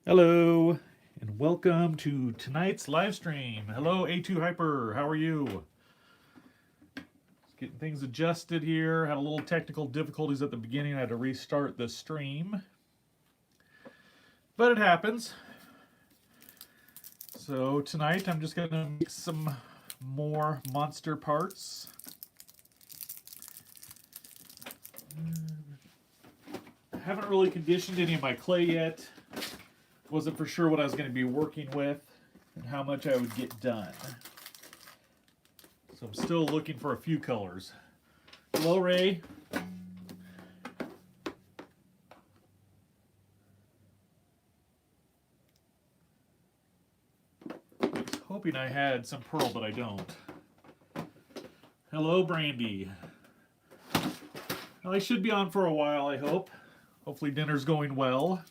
Hello, and welcome to tonight's live stream. Hello, A2 Hyper. How are you? Just getting things adjusted here. Had a little technical difficulties at the beginning. I had to restart the stream, but it happens. So tonight I'm just going to make some more monster parts. I haven't really conditioned any of my clay yet. Wasn't for sure what I was going to be working with and how much I would get done. So I'm still looking for a few colors. Hello, Ray. I was hoping I had some pearl, but I don't. Hello, Brandy. Well, I should be on for a while, I hope. Hopefully dinner's going well.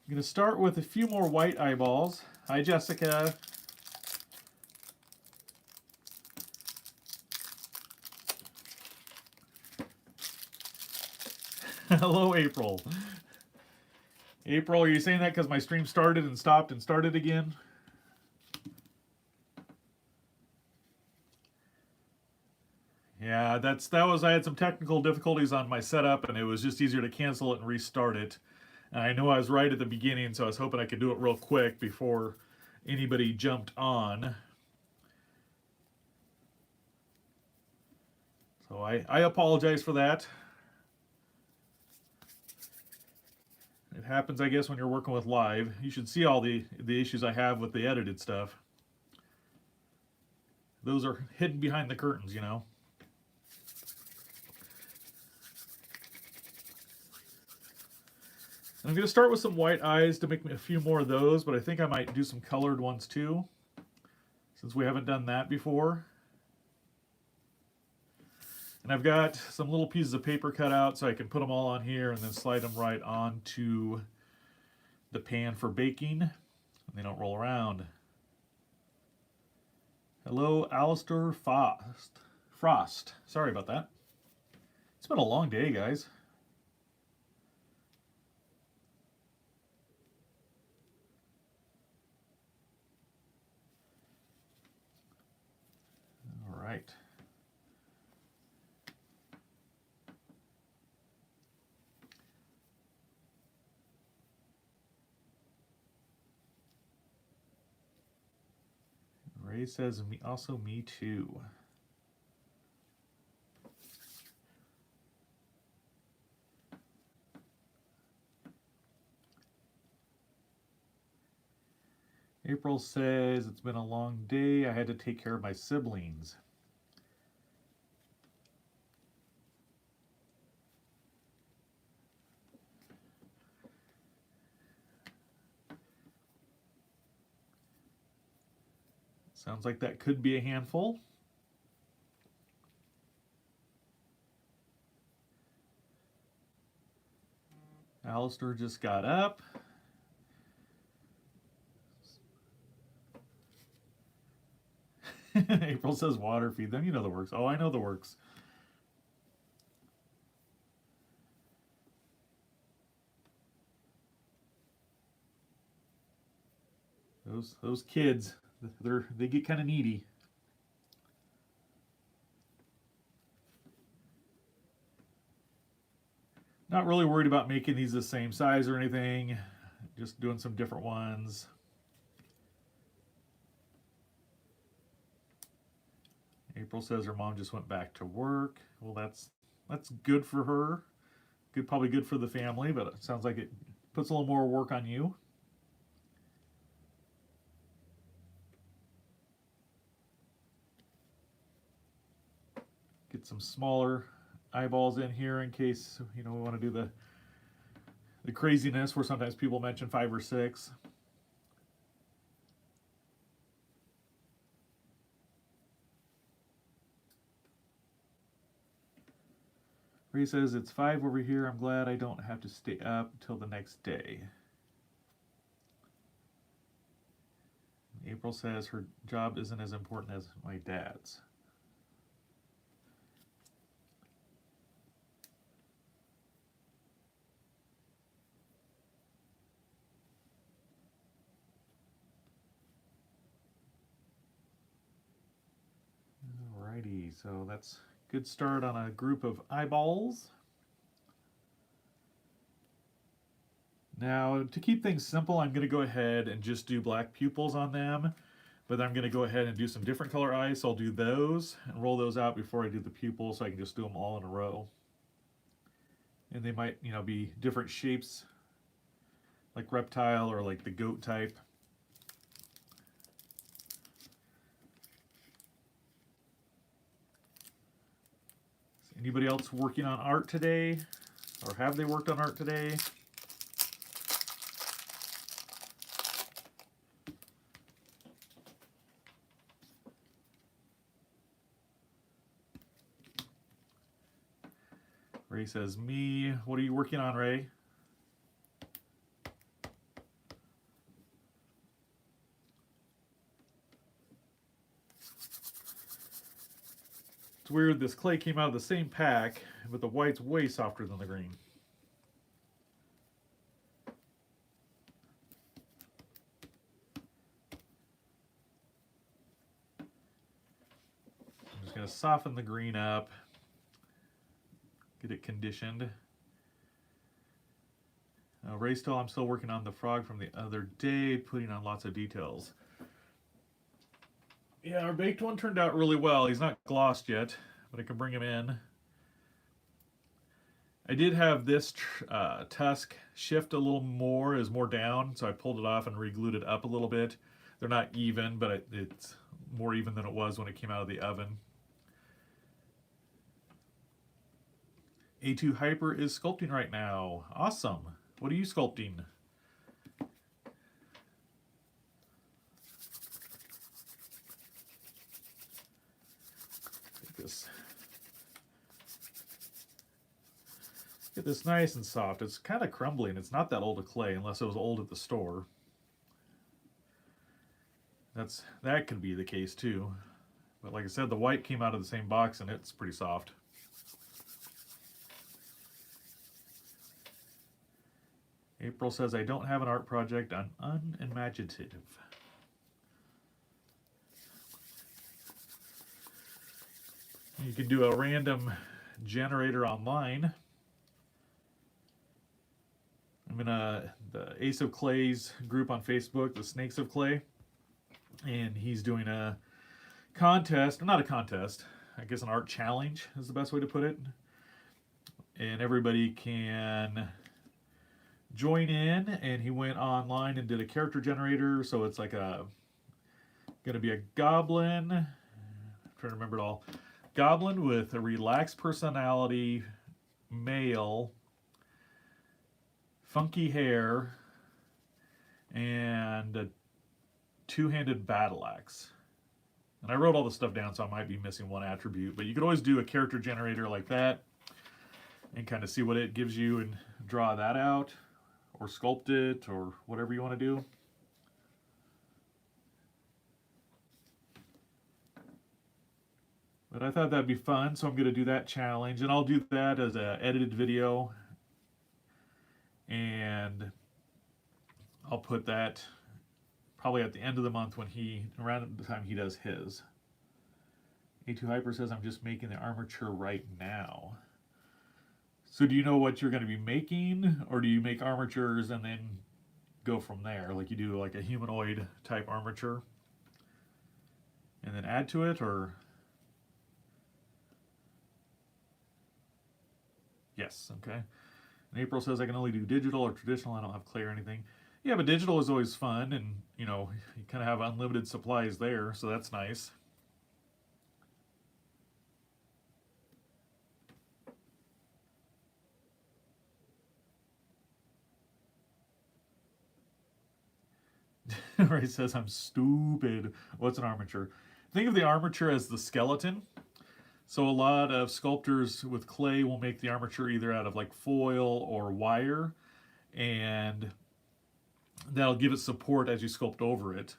I'm going to start with a few more white eyeballs. Hi, Jessica. Hello, April. April, are you saying that because my stream started and stopped and started again? Yeah, I had some technical difficulties on my setup, and it was just easier to cancel it and restart it. And I know I was right at the beginning, so I was hoping I could do it real quick before anybody jumped on. So I apologize for that. It happens, I guess, when you're working with live. You should see all the issues I have with the edited stuff. Those are hidden behind the curtains, you know. I'm going to start with some white eyes to make me a few more of those, but I think I might do some colored ones too, since we haven't done that before. And I've got some little pieces of paper cut out so I can put them all on here and then slide them right onto the pan for baking, and they don't roll around. Hello, Alistair Frost. Sorry about that. It's been a long day, guys. All right. Ray says, also me too. April says, it's been a long day. I had to take care of my siblings. Sounds like that could be a handful. Alistair just got up. April says water feed them. You know the works. Oh, I know the works. Those kids, they get kind of needy. Not really worried about making these the same size or anything. Just doing some different ones. April says her mom just went back to work. Well, that's good for her. Probably good for the family, but it sounds like it puts a little more work on you. Get some smaller eyeballs in here in case, you know, we want to do the craziness where sometimes people mention 5 or 6. Ray says, it's 5 over here. I'm glad I don't have to stay up till the next day. April says her job isn't as important as my dad's. Alrighty, so that's a good start on a group of eyeballs. Now, to keep things simple, I'm going to go ahead and just do black pupils on them, but I'm going to go ahead and do some different color eyes, so I'll do those and roll those out before I do the pupils, so I can just do them all in a row. And they might, you know, be different shapes, like reptile or like the goat type. Anybody else working on art today? Or have they worked on art today? Ray says, me. What are you working on, Ray? It's weird, this clay came out of the same pack, but the white's way softer than the green. I'm just going to soften the green up, get it conditioned. Ray still, I'm still working on the frog from the other day, putting on lots of details. Yeah, our baked one turned out really well. He's not glossed yet, but I can bring him in. I did have this tusk shift a little more, is more down, so I pulled it off and re-glued it up a little bit. They're not even, but it's more even than it was when it came out of the oven. A2 Hyper is sculpting right now. Awesome. What are you sculpting? Get this nice and soft. It's kind of crumbly, and it's not that old a clay unless it was old at the store. That could be the case too. But like I said, the white came out of the same box and it's pretty soft. April says, I don't have an art project. I'm unimaginative. You can do a random generator online. I'm in the Ace of Clay's group on Facebook, the Snakes of Clay, and he's doing a contest, not a contest, I guess an art challenge is the best way to put it. And everybody can join in, and he went online and did a character generator, so it's like gonna be a goblin, I'm trying to remember it all, goblin with a relaxed personality, male, funky hair, and a two-handed battle axe. And I wrote all the stuff down, so I might be missing one attribute, but you could always do a character generator like that and kind of see what it gives you and draw that out or sculpt it or whatever you want to do. But I thought that'd be fun, so I'm going to do that challenge, and I'll do that as an edited video, and I'll put that probably at the end of the month when around the time he does his. A2 Hyper says, I'm just making the armature right now. So do you know what you're going to be making, or do you make armatures and then go from there? Like you do like a humanoid type armature and then add to it, or? Yes, okay. And April says, I can only do digital or traditional. I don't have clay or anything. Yeah, but digital is always fun, and you know, you kind of have unlimited supplies there, so that's nice. Ray says, I'm stupid. What's an armature? Think of the armature as the skeleton. So a lot of sculptors with clay will make the armature either out of like foil or wire, and that'll give it support as you sculpt over it.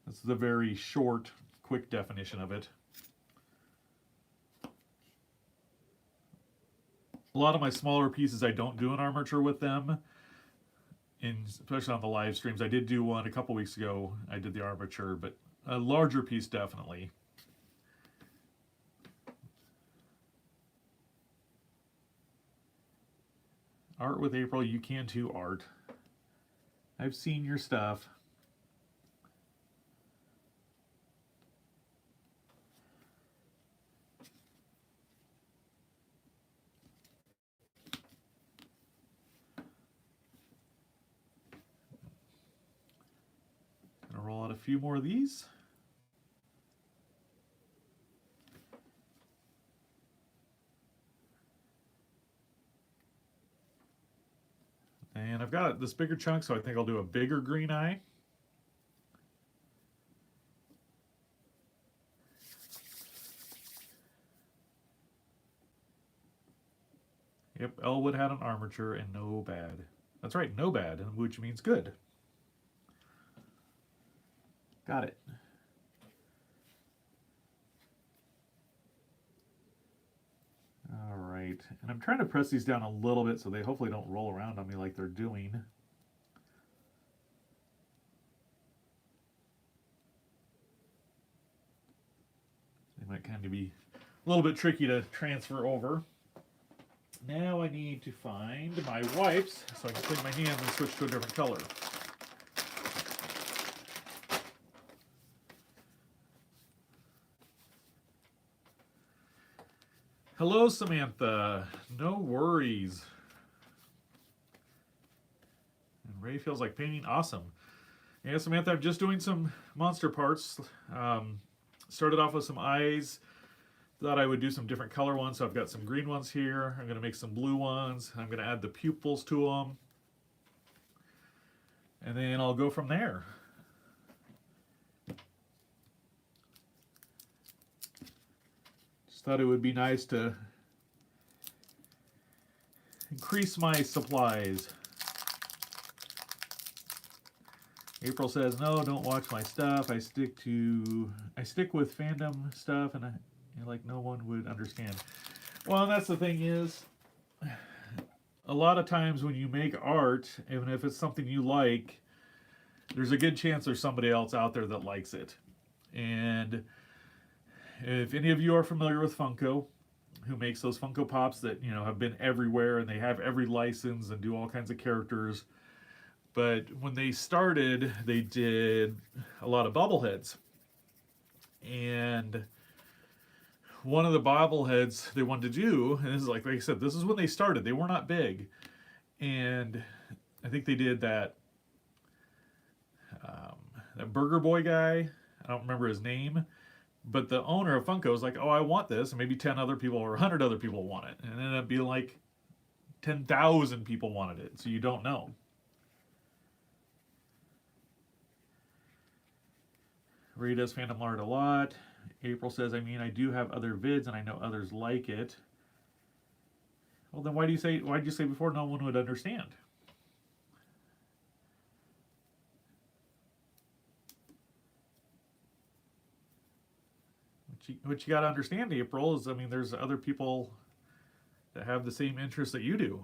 That's the very short, quick definition of it. A lot of my smaller pieces, I don't do an armature with them. especially on the live streams. I did do one a couple weeks ago. I did the armature, but a larger piece definitely. Art with April, you can too, Art. I've seen your stuff. Gonna roll out a few more of these. And I've got this bigger chunk, so I think I'll do a bigger green eye. Yep, Elwood had an armature and no bad. That's right, no bad, which means good. Got it. All right, and I'm trying to press these down a little bit so they hopefully don't roll around on me like they're doing. They might kind of be a little bit tricky to transfer over. Now I need to find my wipes so I can clean my hands and switch to a different color. Hello, Samantha. No worries. And Ray feels like painting. Awesome. Yeah, Samantha, I'm just doing some monster parts. Started off with some eyes. Thought I would do some different color ones, so I've got some green ones here. I'm going to make some blue ones. I'm going to add the pupils to them. And then I'll go from there. Just thought it would be nice to increase my supplies. April says, no, don't watch my stuff. I stick with fandom stuff, and like no one would understand. Well, that's the thing is, a lot of times when you make art, even if it's something you like, there's a good chance there's somebody else out there that likes it. And if any of you are familiar with Funko, who makes those Funko Pops that, you know, have been everywhere and they have every license and do all kinds of characters, but when they started, they did a lot of bobbleheads. And one of the bobbleheads they wanted to do, and this is like I said, this is when they started. They were not big. And I think they did that Burger Boy guy. I don't remember his name. But the owner of Funko was like, oh, I want this. And maybe 10 other people or 100 other people want it. And it ended up being like 10,000 people wanted it. So you don't know. Ray does fandom art a lot. April says, I mean, I do have other vids and I know others like it. Well, then why did you say before no one would understand? What you got to understand, April, is, I mean, there's other people that have the same interests that you do.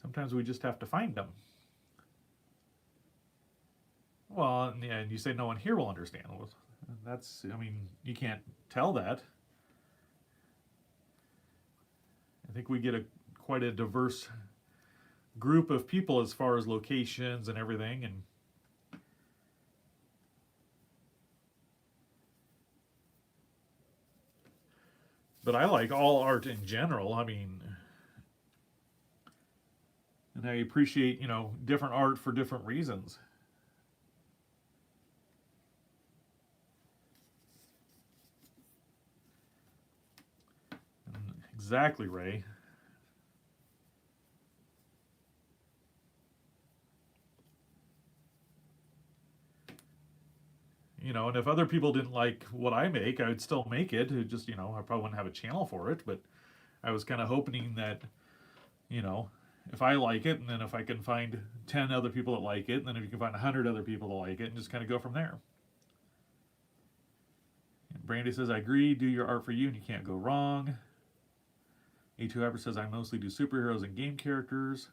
Sometimes we just have to find them. Well, yeah, and you say no one here will understand. Well, that's, I mean, you can't tell that. I think we get quite a diverse group of people as far as locations and everything, and but I like all art in general. I mean, and I appreciate, you know, different art for different reasons. Exactly, Ray. You know, and if other people didn't like what I make, I would still make it. It just, you know, I probably wouldn't have a channel for it, but I was kind of hoping that, you know, if I like it, and then if I can find 10 other people that like it, and then if you can find 100 other people that like it, and just kind of go from there. And Brandy says, I agree, do your art for you, and you can't go wrong. A2 Hyper says, I mostly do superheroes and game characters.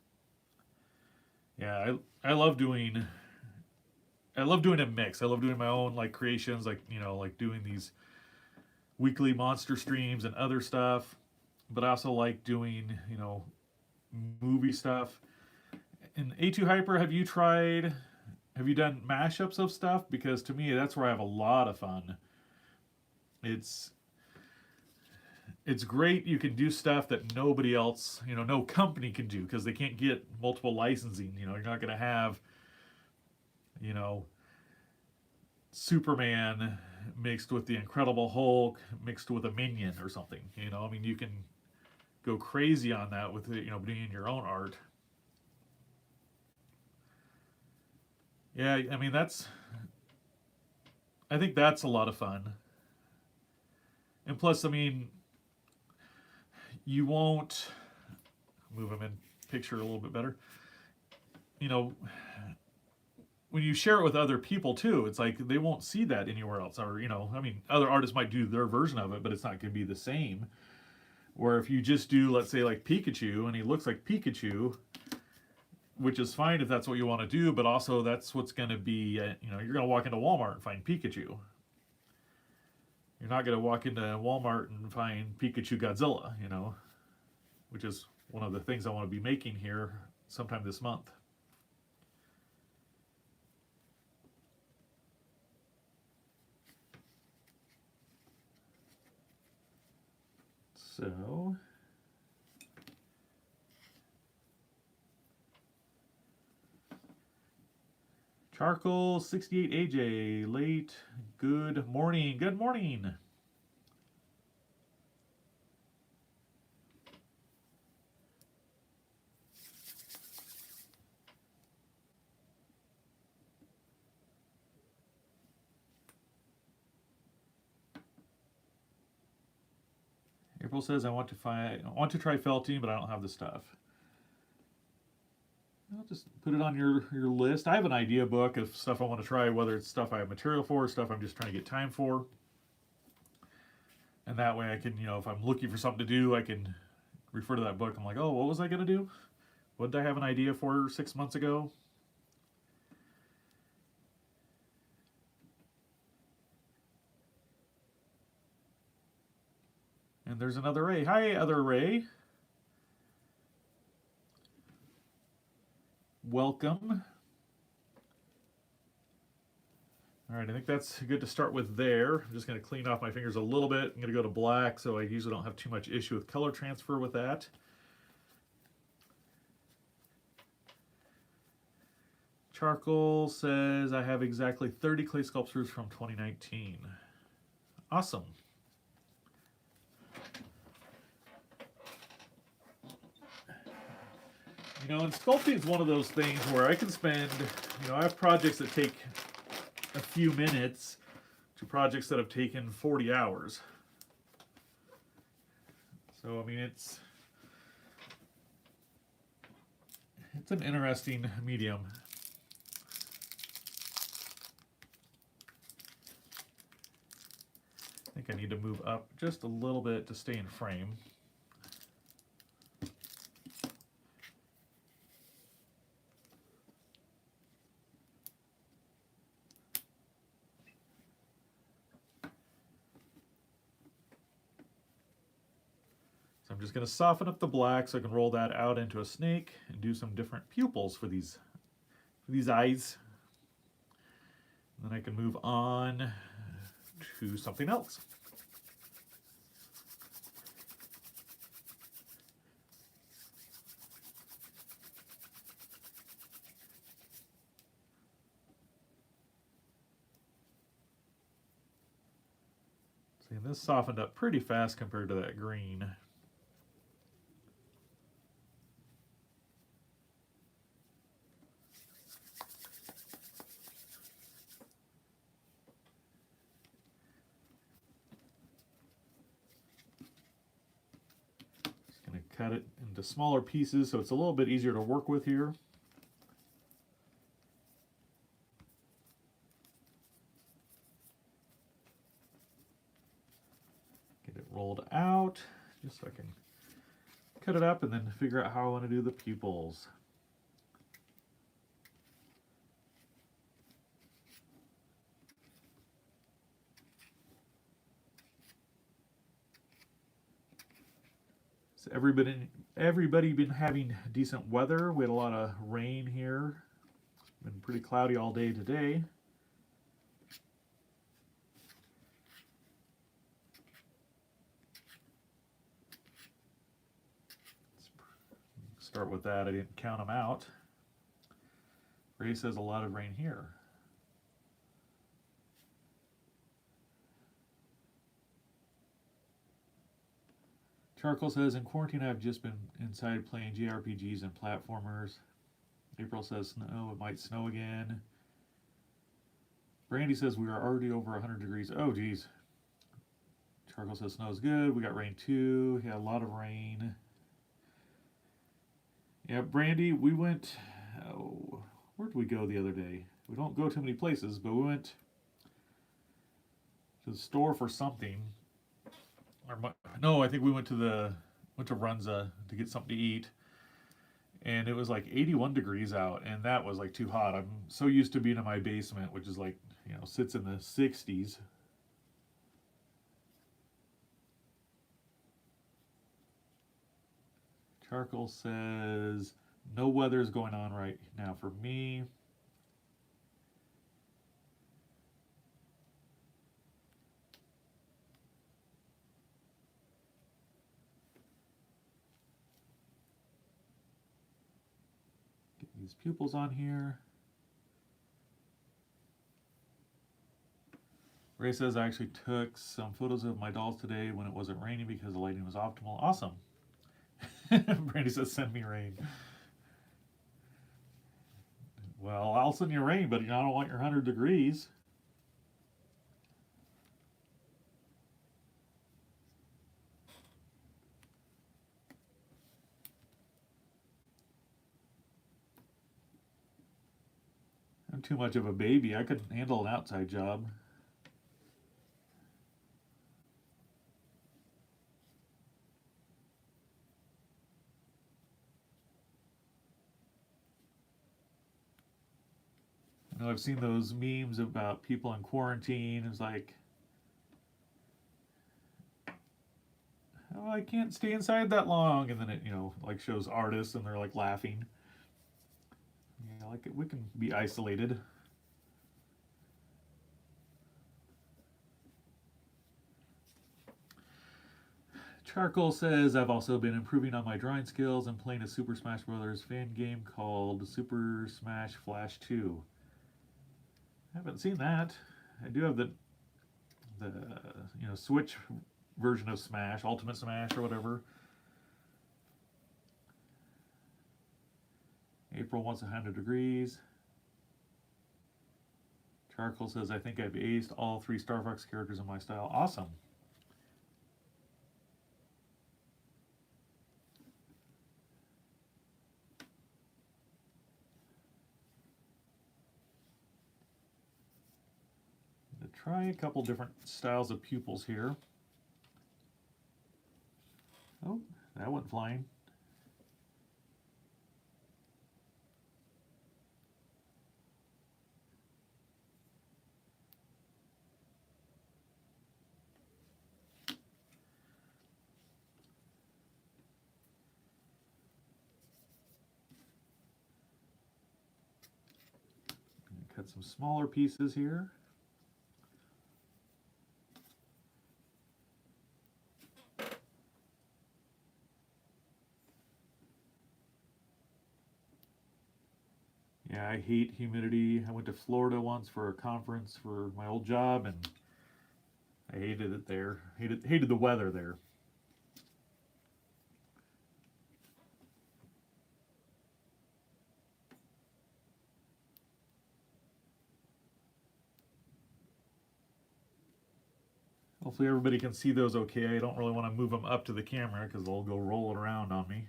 Yeah, I love doing a mix. I love doing my own like creations, like, you know, like doing these weekly monster streams and other stuff. But I also like doing, you know, movie stuff. And A2 Hyper, have you done mashups of stuff? Because to me, that's where I have a lot of fun. It's great. You can do stuff that nobody else, you know, no company can do because they can't get multiple licensing. You know, you're not going to have, you know, Superman mixed with the Incredible Hulk mixed with a Minion or something. You know, I mean, you can go crazy on that with, you know, doing your own art. Yeah, I mean, I think that's a lot of fun. And plus, I mean, you won't move them in picture a little bit better. You know, when you share it with other people too, it's like they won't see that anywhere else. Or, you know, I mean, other artists might do their version of it, but it's not going to be the same. Where if you just do, let's say, like Pikachu, and he looks like Pikachu, which is fine if that's what you want to do, but also that's what's going to be, you know, you're going to walk into Walmart and find Pikachu. You're not going to walk into Walmart and find Pikachu Godzilla, you know, which is one of the things I want to be making here sometime this month. So, Charcoal 68 AJ, late, good morning, good morning. April says, I want to try felting, but I don't have the stuff. I'll just put it on your list. I have an idea book of stuff I want to try, whether it's stuff I have material for, or stuff I'm just trying to get time for. And that way I can, you know, if I'm looking for something to do, I can refer to that book. I'm like, oh, what was I going to do? What did I have an idea for 6 months ago? And there's another Ray. Hi, other Ray. Welcome. All right, I think that's good to start with there. I'm just going to clean off my fingers a little bit. I'm going to go to black, so I usually don't have too much issue with color transfer with that. Charcoal says, I have exactly 30 clay sculptures from 2019. Awesome. You know, and sculpting is one of those things where I can spend, you know, I have projects that take a few minutes to projects that have taken 40 hours. So, I mean, it's an interesting medium. I think I need to move up just a little bit to stay in frame. I'm just going to soften up the black so I can roll that out into a snake and do some different pupils for these eyes. And then I can move on to something else. See, this softened up pretty fast compared to that green. Cut it into smaller pieces so it's a little bit easier to work with here. Get it rolled out just so I can cut it up and then figure out how I want to do the pupils. So everybody been having decent weather. We had a lot of rain here. It's been pretty cloudy all day today. Let's start with that. I didn't count them out. Ray says a lot of rain here. Charcoal says, in quarantine I've just been inside playing JRPGs and platformers. April says, snow, it might snow again. Brandy says, we are already over 100 degrees. Oh, geez. Charcoal says, snow is good. We got rain too. Yeah, a lot of rain. Yeah, Brandy, we went, where did we go the other day? We don't go too many places, but we went to the store for something. No, I think we went to Runza to get something to eat, and it was like 81 degrees out, and that was like too hot. I'm so used to being in my basement, which is like, sits in the 60s. Charcoal says no weather is going on right now for me. These pupils on here. Ray says, I actually took some photos of my dolls today when it wasn't raining because the lighting was optimal. Awesome. Brandy says, send me rain. Well, I'll send you rain, but I don't want your 100 degrees. I'm too much of a baby. I couldn't handle an outside job. I know I've seen those memes about people in quarantine. It's like, oh, I can't stay inside that long. And then it, like shows artists and they're like laughing. Yeah, like we can be isolated. Charcoal says, I've also been improving on my drawing skills and playing a Super Smash Bros. Fan game called Super Smash Flash 2. I haven't seen that. I do have the Switch version of Smash, Ultimate Smash or whatever. April wants 100 degrees. Charcoal says, I think I've aced all 3 Star Fox characters in my style. Awesome. Try a couple different styles of pupils here. Oh, that went flying. Cut some smaller pieces here. Yeah, I hate humidity. I went to Florida once for a conference for my old job, and I hated it there. Hated the weather there. Hopefully everybody can see those okay. I don't really want to move them up to the camera because they'll go rolling around on me.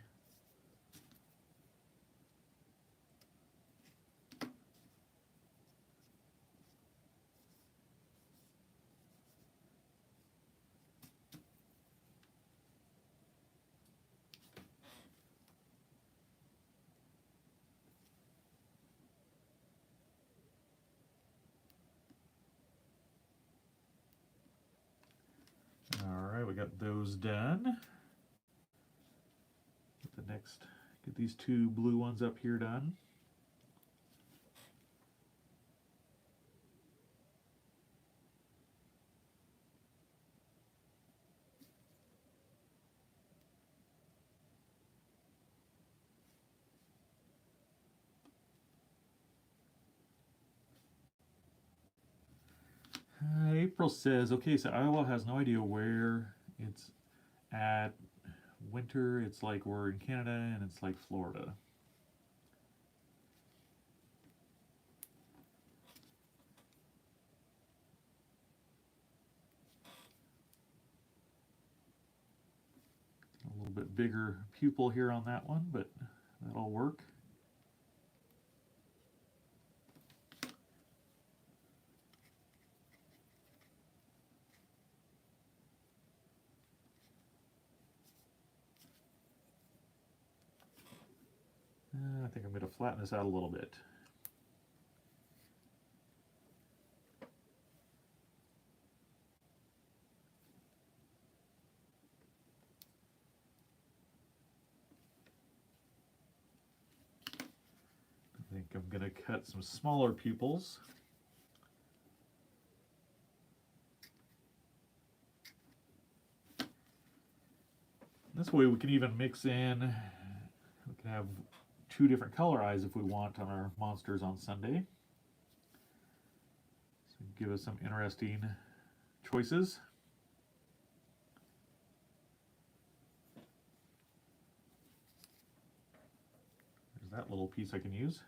those done. Get these two blue ones up here done. April says, okay, so Iowa has no idea where it's at. Winter, it's like we're in Canada, and it's like Florida. A little bit bigger pupil here on that one, but that'll work. I think I'm going to flatten this out a little bit. I think I'm going to cut some smaller pupils. This way we can even mix in, we can have two different color eyes if we want on our monsters on Sunday. So give us some interesting choices. There's that little piece I can use.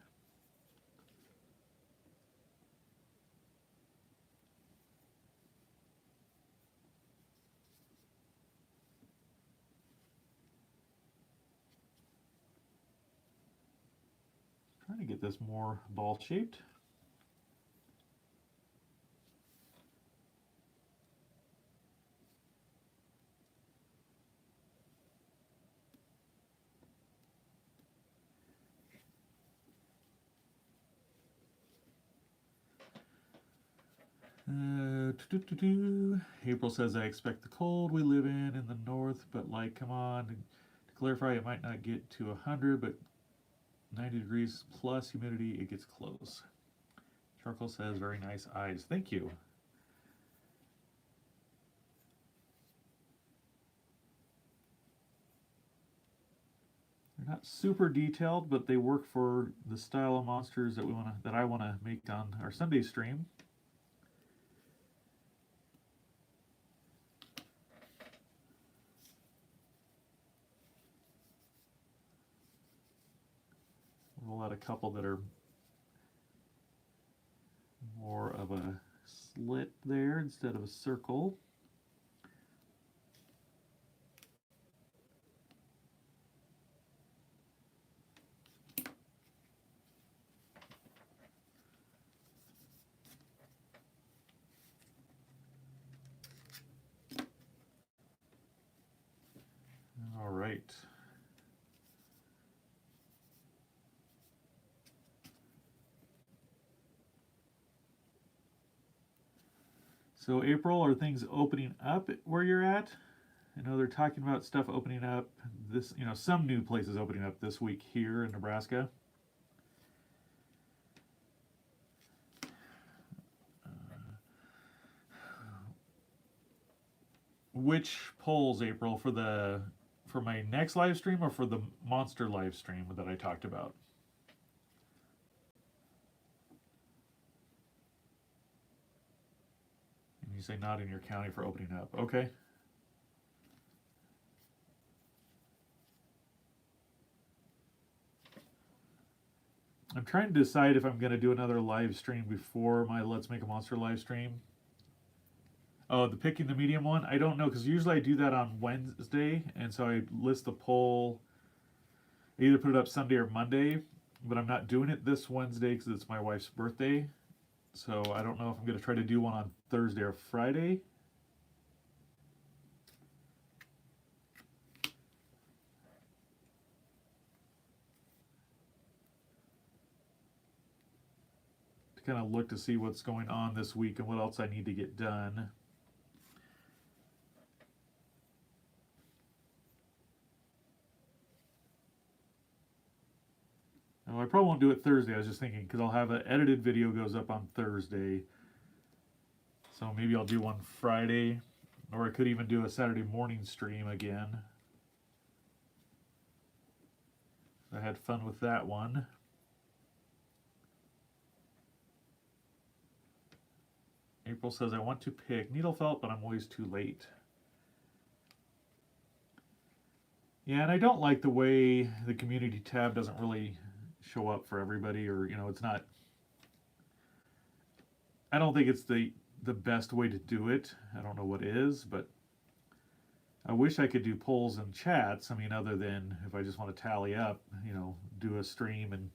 Trying to get this more ball shaped. April says, I expect the cold we live in the north, but like, come on. To clarify, it might not get to 100, but 90 degrees plus humidity, it gets close. Charcoal says, very nice eyes. Thank you. They're not super detailed, but they work for the style of monsters that I want to make on our Sunday stream. We'll add a couple that are more of a slit there instead of a circle. All right. So April, are things opening up where you're at? I know they're talking about stuff opening up this, some new places opening up this week here in Nebraska. Which polls, April, for my next live stream or for the monster live stream that I talked about? And you say not in your county for opening up. Okay. I'm trying to decide if I'm going to do another live stream before my Let's Make a Monster live stream. Oh, the picking the medium one? I don't know, because usually I do that on Wednesday, and so I list the poll. I either put it up Sunday or Monday, but I'm not doing it this Wednesday because it's my wife's birthday. So I don't know if I'm going to try to do one on Thursday or Friday. To kind of look to see what's going on this week and what else I need to get done. No, I probably won't do it Thursday. I was just thinking because I'll have an edited video goes up on Thursday. So maybe I'll do one Friday, or I could even do a Saturday morning stream again. I had fun with that one. April says, I want to pick needle felt, but I'm always too late. Yeah, and I don't like the way the community tab doesn't really show up for everybody, or, you know, it's not, I don't think it's the best way to do it. I don't know what is, but I wish I could do polls and chats. I mean, other than if I just want to tally up, you know, do a stream and,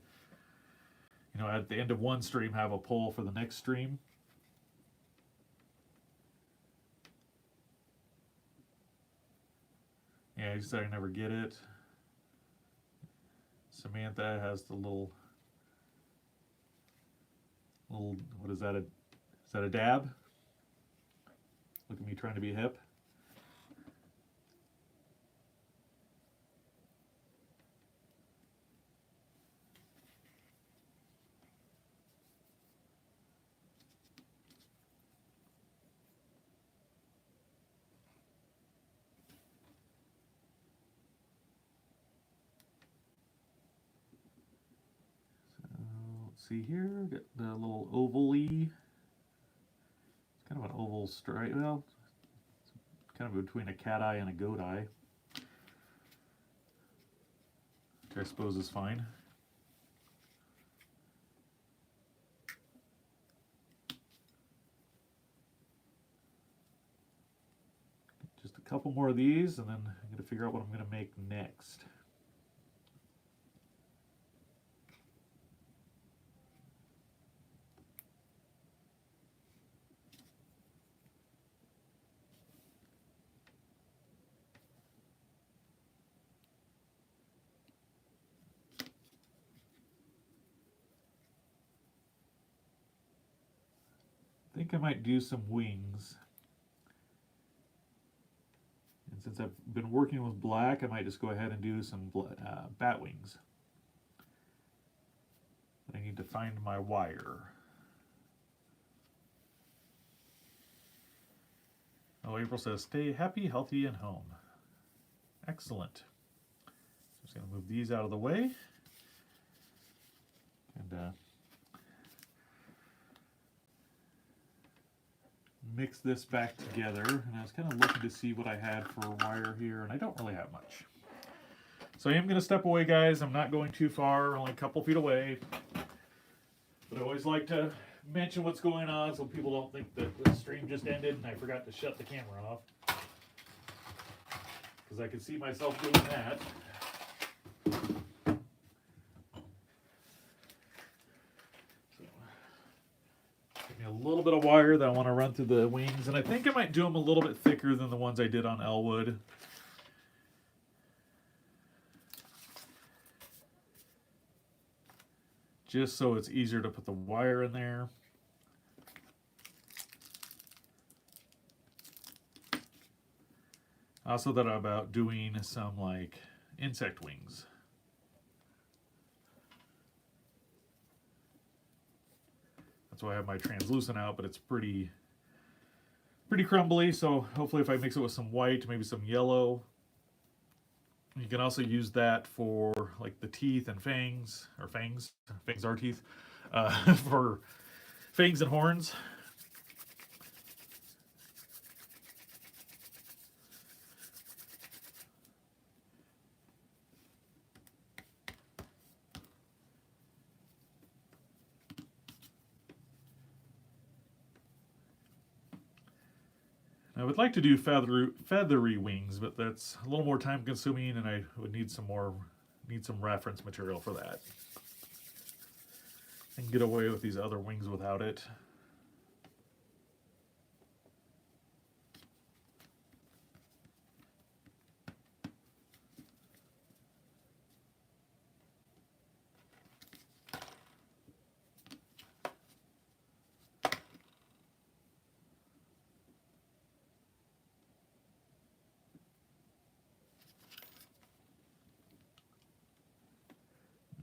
you know, at the end of one stream have a poll for the next stream. Yeah, you said I never get it. Samantha has the little, what is that? Is that a dab? Look at me trying to be hip. Let's see here, get the little oval-y. It's kind of an oval stripe. Well, it's kind of between a cat eye and a goat eye. Which I suppose is fine. Just a couple more of these, and then I'm going to figure out what I'm going to make next. I think I might do some wings. And since I've been working with black, I might just go ahead and do some bat wings. But I need to find my wire. Oh, April says, stay happy, healthy, and home. Excellent. I'm just going to move these out of the way. And mix this back together. And I was kind of looking to see what I had for wire here, and I don't really have much. So I am going to step away, guys. I'm not going too far, only a couple feet away. But I always like to mention what's going on so people don't think that the stream just ended and I forgot to shut the camera off. Because I could see myself doing that. A little bit of wire that I want to run through the wings, and I think I might do them a little bit thicker than the ones I did on Elwood. Just so it's easier to put the wire in there. I also thought about doing some like insect wings. So I have my translucent out, but it's pretty crumbly. So hopefully if I mix it with some white, maybe some yellow. You can also use that for like the teeth and fangs, or fangs. Fangs are teeth. For fangs and horns. I would like to do feathery wings, but that's a little more time consuming, and I would need some reference material for that. And get away with these other wings without it.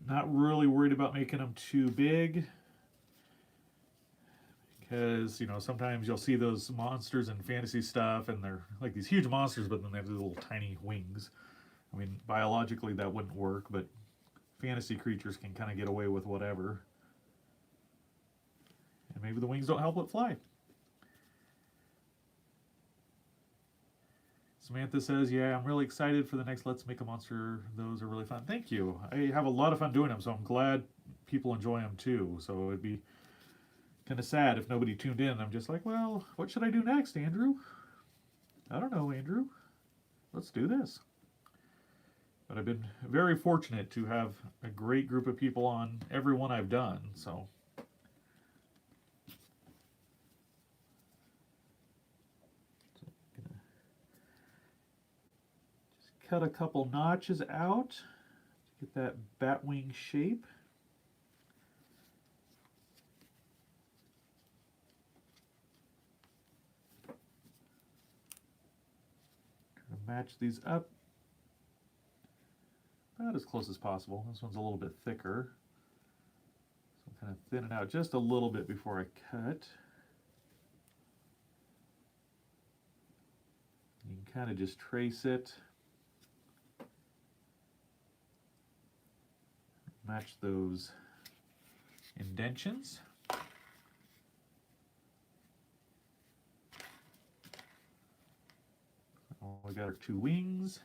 Not really worried about making them too big, because, you know, sometimes you'll see those monsters in fantasy stuff and they're like these huge monsters, but then they have these little tiny wings. I mean, biologically that wouldn't work, but fantasy creatures can kind of get away with whatever. And maybe the wings don't help it fly. Samantha says, yeah, I'm really excited for the next Let's Make a Monster. Those are really fun. Thank you. I have a lot of fun doing them, so I'm glad people enjoy them too. So it'd be kind of sad if nobody tuned in. I'm just like, well, what should I do next, Andrew? I don't know, Andrew. Let's do this. But I've been very fortunate to have a great group of people on every one I've done, so. Cut a couple notches out to get that bat wing shape. Try to match these up about as close as possible. This one's a little bit thicker, so I'm kind of thin it out just a little bit before I cut. You can kind of just trace it. Match those indentions. We got our two wings.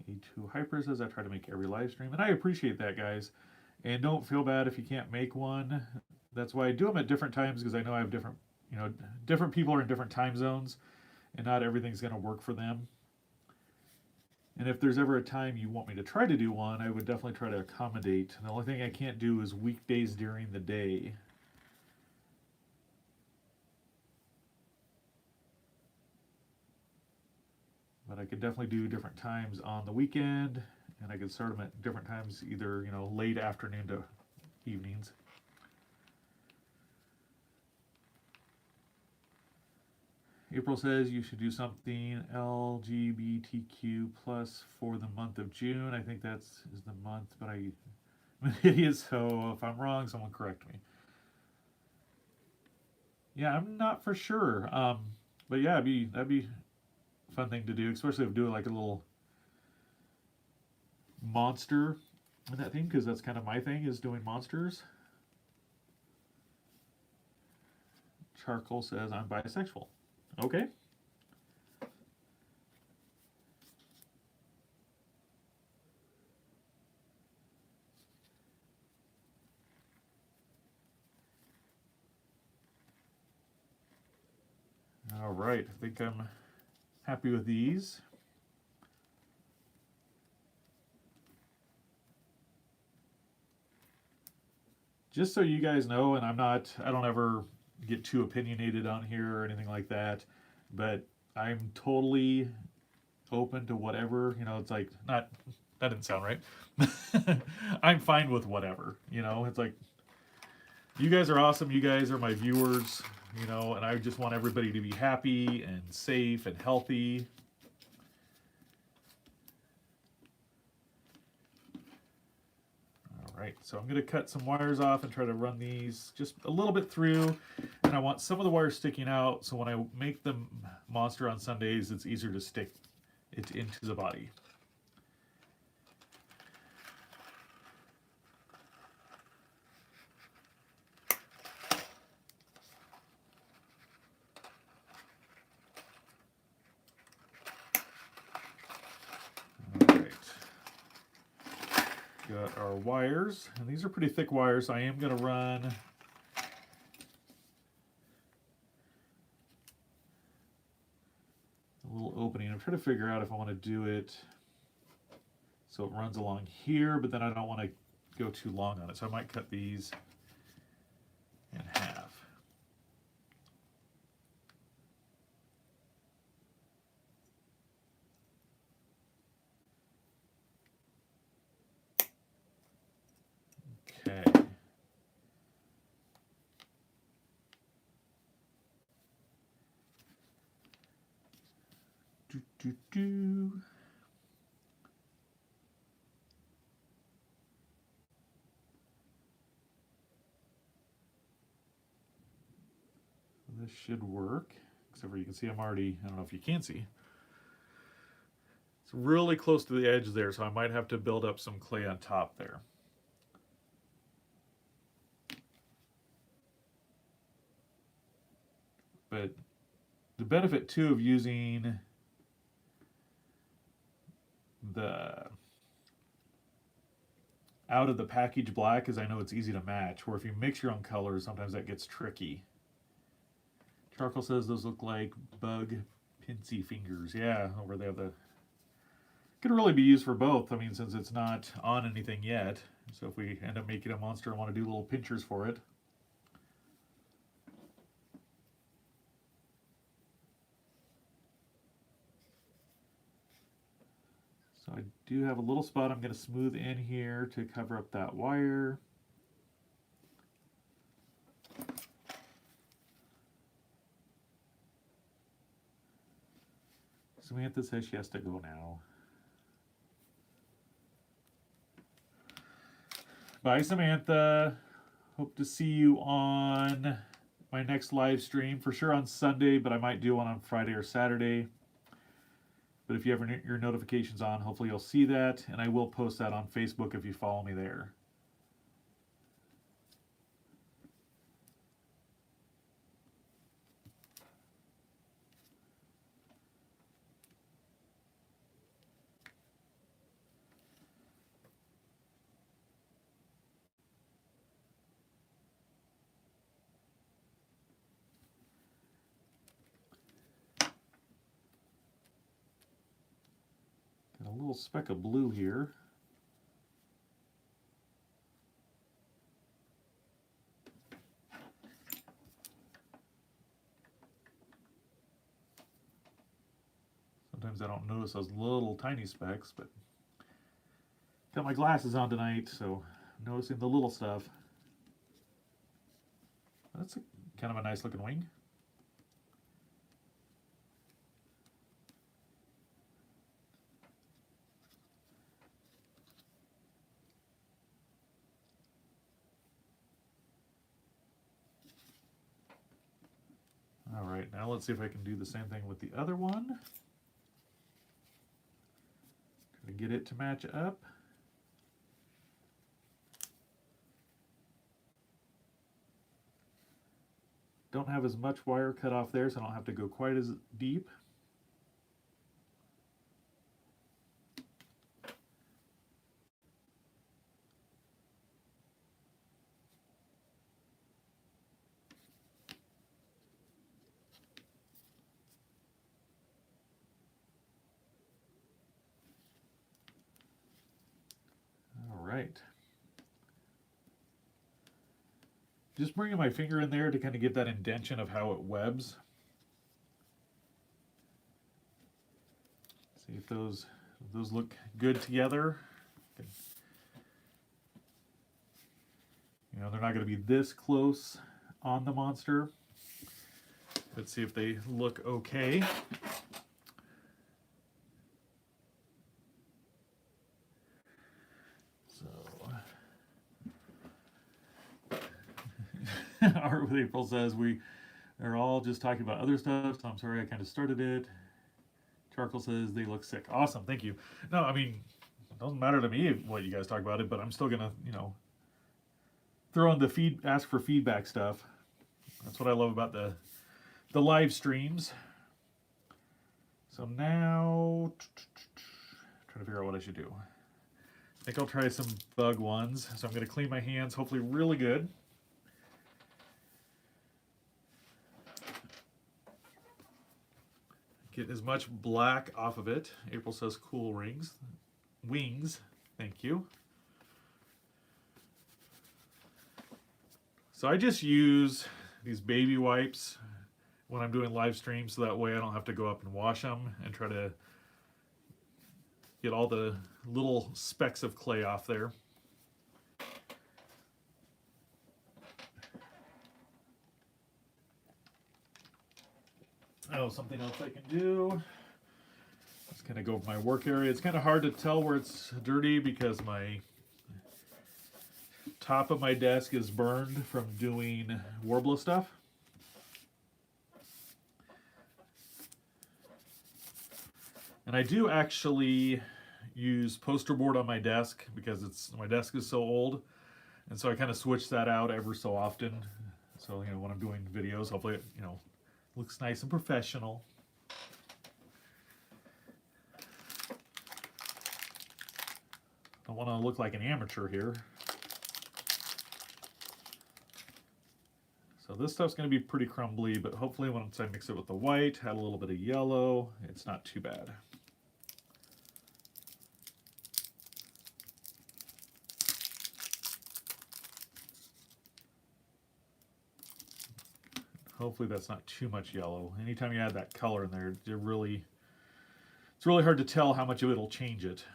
A2 Hyper says I try to make every live stream, and I appreciate that, guys. And don't feel bad if you can't make one. That's why I do them at different times, because I know I have different, you know, different people are in different time zones, and not everything's going to work for them. And if there's ever a time you want me to try to do one, I would definitely try to accommodate. The only thing I can't do is weekdays during the day. But I could definitely do different times on the weekend, and I could start them at different times, either, you know, late afternoon to evenings. April says you should do something LGBTQ plus for the month of June. I think that's is the month, but I'm an idiot, so if I'm wrong, someone correct me. Yeah, I'm not for sure. But yeah, that'd be a fun thing to do, especially if do like a little monster in that thing, because that's kind of my thing, is doing monsters. Charcoal says I'm bisexual. Okay. All right, I think I'm happy with these. Just so you guys know, and I don't ever get too opinionated on here or anything like that, but I'm totally open to whatever, you know, it's like, not, that didn't sound right. I'm fine with whatever, you know, it's like, you guys are awesome, you guys are my viewers, you know, and I just want everybody to be happy and safe and healthy. All right, so I'm going to cut some wires off and try to run these just a little bit through, and I want some of the wires sticking out, so when I make the monster on Sundays, it's easier to stick it into the body. Got our wires, and these are pretty thick wires. I am going to run a little opening. I'm trying to figure out if I want to do it so it runs along here, but then I don't want to go too long on it. So I might cut these in half. Okay. Do. this should work. Except for you can see I'm already, I don't know if you can see. It's really close to the edge there, so I might have to build up some clay on top there. But the benefit too of using the out of the package black is I know it's easy to match, where if you mix your own colors, sometimes that gets tricky. Charcoal says those look like bug pincy fingers. Yeah, where they have the... Could really be used for both. I mean, since it's not on anything yet. So if we end up making a monster and want to do little pinchers for it. So I do have a little spot I'm going to smooth in here to cover up that wire. Samantha says she has to go now. Bye, Samantha. Hope to see you on my next live stream. For sure on Sunday, but I might do one on Friday or Saturday. But if you have your notifications on, hopefully you'll see that. And I will post that on Facebook if you follow me there. Got a little speck of blue here. Sometimes I don't notice those little tiny specks, but got my glasses on tonight, so I'm noticing the little stuff. That's kind of a nice looking wing. All right, now let's see if I can do the same thing with the other one. Try to get it to match up. Don't have as much wire cut off there, so I don't have to go quite as deep. Right. Just bringing my finger in there to kind of get that indentation of how it webs. See if those look good together. You know, they're not going to be this close on the monster. Let's see if they look okay. Art with April says we are all just talking about other stuff, so I'm sorry I kind of started it. Charcoal says they look sick. Awesome, thank you. No, I mean, it doesn't matter to me what you guys talk about it, but I'm still gonna, you know, throw in the ask for feedback stuff. That's what I love about the live streams. So now, trying to figure out what I should do. I think I'll try some bug ones. So I'm gonna clean my hands, hopefully really good. Get as much black off of it. April says cool wings. Thank you. So I just use these baby wipes when I'm doing live streams, so that way I don't have to go up and wash them and try to get all the little specks of clay off there. Oh, something else I can do. Just kind of go over my work area. It's kind of hard to tell where it's dirty because my top of my desk is burned from doing Warbler stuff. And I do actually use poster board on my desk because my desk is so old, and so I kind of switch that out ever so often. So when I'm doing videos, hopefully it looks nice and professional. Don't want to look like an amateur here. So this stuff's going to be pretty crumbly, but hopefully once I mix it with the white, add a little bit of yellow, it's not too bad. Hopefully that's not too much yellow. Anytime you add that color in there, it's really hard to tell how much of it'll change it.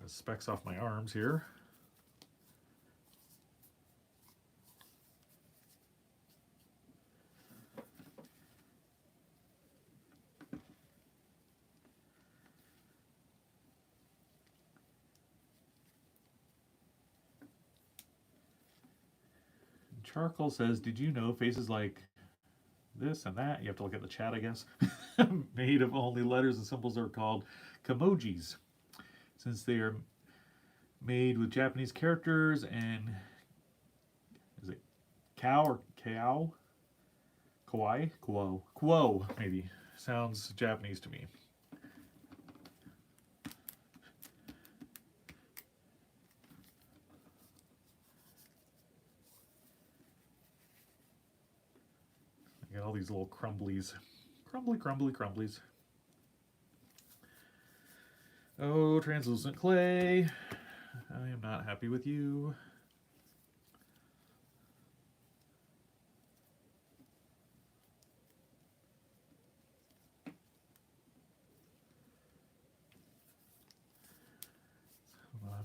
The specks off my arms here. Charcoal says, did you know faces like this and that, you have to look at the chat I guess, made of only letters and symbols are called kamojis, since they are made with Japanese characters and, is it cow or kao? Kawaii? Kuo, maybe. Sounds Japanese to me. I got all these little crumblies. Crumblies. Oh, translucent clay. I am not happy with you.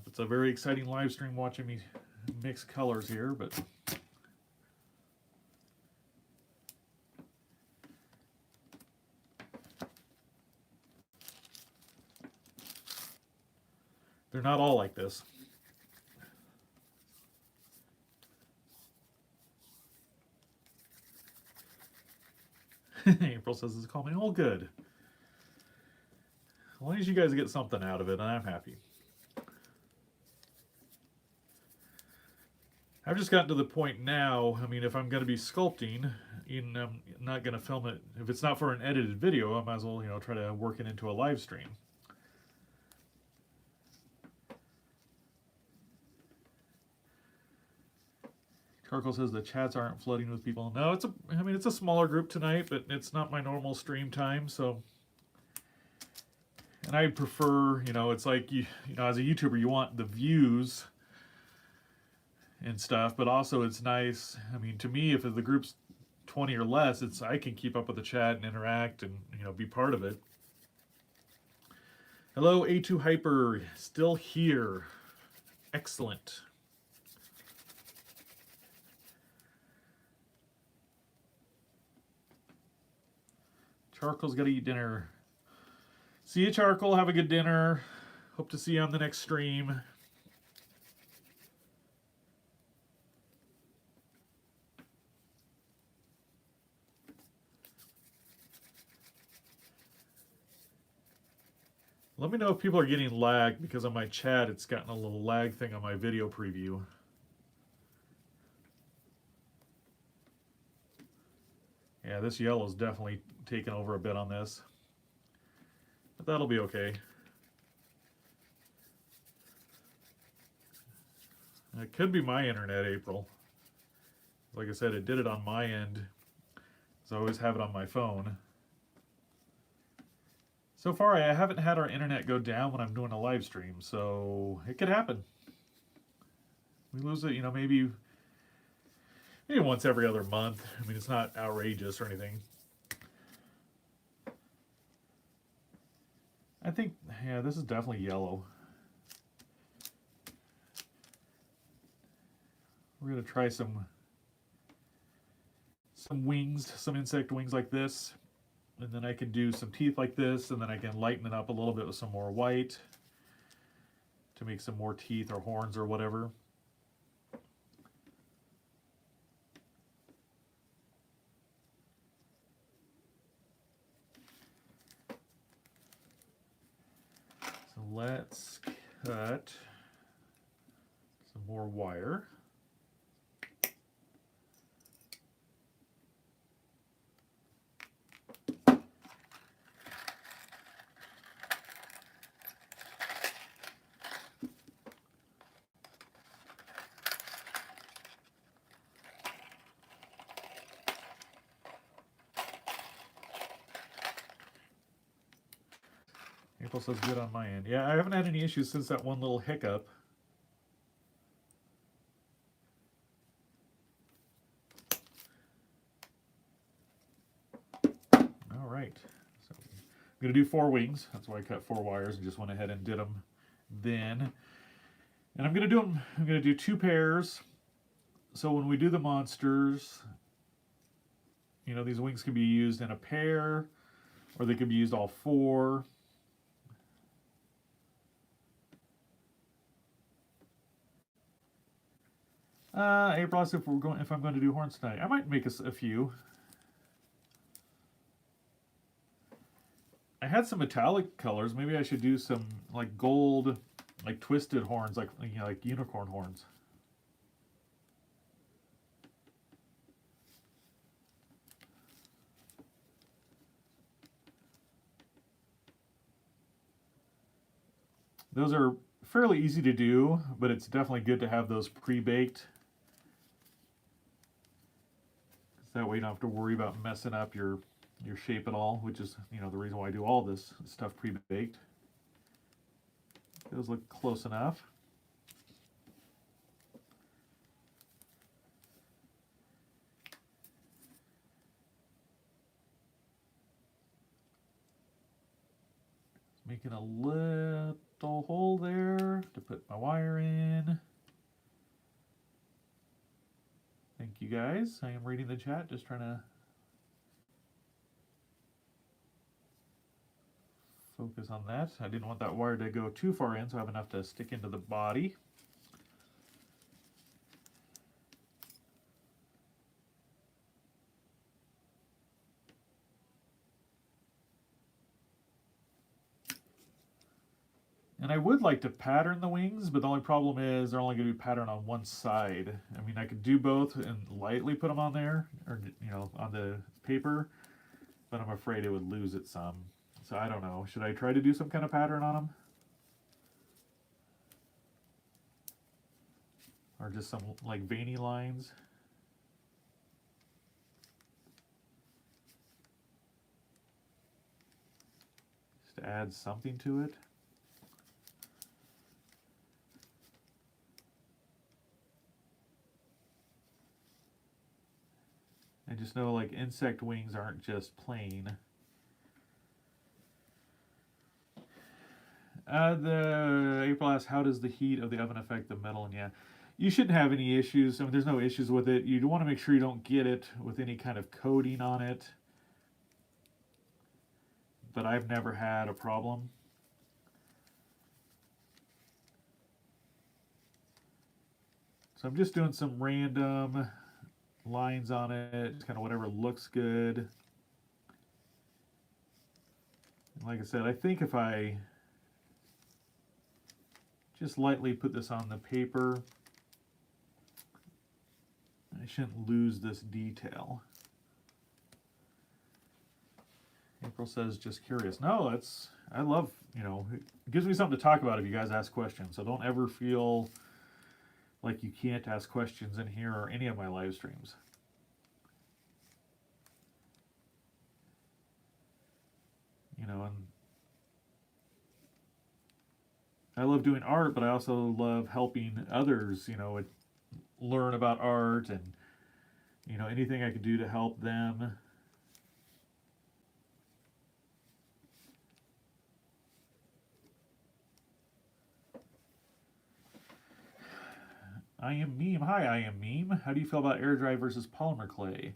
It's a very exciting live stream watching me mix colors here, but they're not all like this. April says it's calming. All good. As long as you guys get something out of it, I'm happy. I've just gotten to the point now, I mean, if I'm going to be sculpting, I'm not going to film it. If it's not for an edited video, I might as well, try to work it into a live stream. Charcoal says the chats aren't flooding with people. No, it's a smaller group tonight, but it's not my normal stream time, so. And I prefer, it's like, as a YouTuber, you want the views and stuff, but also it's nice. I mean, to me, if the group's 20 or less, I can keep up with the chat and interact and, be part of it. Hello, A2 Hyper, still here. Excellent. Charcoal's got to eat dinner. See you, Charcoal. Have a good dinner. Hope to see you on the next stream. Let me know if people are getting lag, because on my chat it's gotten a little lag thing on my video preview. Yeah, this yellow's definitely taken over a bit on this. But that'll be okay. It could be my internet, April. Like I said, it did it on my end, so I always have it on my phone. So far, I haven't had our internet go down when I'm doing a live stream, so it could happen. We lose it, maybe once every other month. I mean, it's not outrageous or anything. I think, yeah, this is definitely yellow. We're gonna try some wings, some insect wings like this. And then I can do some teeth like this, and then I can lighten it up a little bit with some more white to make some more teeth or horns or whatever. let's cut some more wire. April says good on my end. Yeah, I haven't had any issues since that one little hiccup. All right. So I'm going to do 4 wings. That's why I cut 4 wires and just went ahead and did them then. And I'm going to do 2 pairs. So when we do the monsters, you know, these wings can be used in a pair, or they can be used all 4. April asked if I'm going to do horns tonight. I might make a few. I had some metallic colors. Maybe I should do some like gold, like twisted horns, like, you know, like unicorn horns. Those are fairly easy to do, but it's definitely good to have those pre-baked. That way you don't have to worry about messing up your shape at all, which is, you know, the reason why I do all this stuff pre-baked. Those look close enough. Making a little hole there to put my wire in. Thank you guys. I am reading the chat, just trying to focus on that. I didn't want that wire to go too far in, so I have enough to stick into the body. And I would like to pattern the wings, but the only problem is they're only going to be patterned on one side. I mean, I could do both and lightly put them on there, or, you know, on the paper, but I'm afraid it would lose it some. So I don't know. Should I try to do some kind of pattern on them? Or just some like veiny lines? Just to add something to it. I just know like insect wings aren't just plain. The April asks, how does the heat of the oven affect the metal? And yeah, you shouldn't have any issues. I mean, there's no issues with it. You want to make sure you don't get it with any kind of coating on it. But I've never had a problem. So I'm just doing some random lines on it, just kind of whatever looks good. And like I said, I think if I just lightly put this on the paper, I shouldn't lose this detail. April says, just curious. No, I love, you know, it gives me something to talk about if you guys ask questions. So don't ever feel like you can't ask questions in here or any of my live streams. You know, and I love doing art, but I also love helping others, you know, learn about art, and, you know, anything I could do to help them. I am Meme. Hi, I am Meme. How do you feel about air dry versus polymer clay?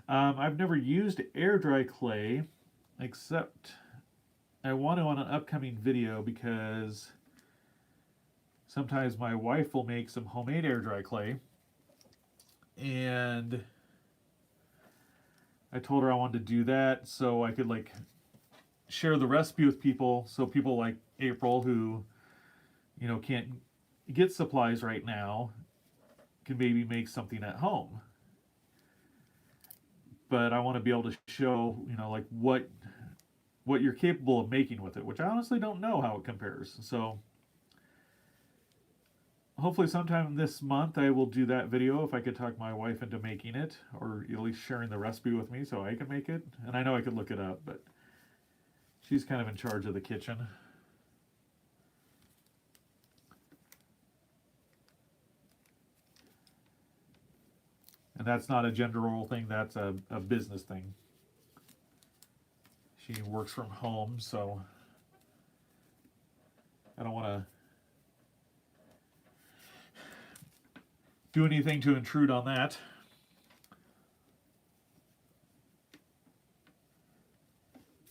I've never used air dry clay, except I want to on an upcoming video, because sometimes my wife will make some homemade air dry clay, and I told her I wanted to do that so I could like share the recipe with people, so people like April who, can't get supplies right now can maybe make something at home. But I want to be able to show, like what you're capable of making with it, which I honestly don't know how it compares. So hopefully sometime this month I will do that video if I could talk my wife into making it, or at least sharing the recipe with me so I can make it. And I know I could look it up, but she's kind of in charge of the kitchen. And that's not a gender role thing, that's a business thing. She works from home, so I don't want to do anything to intrude on that.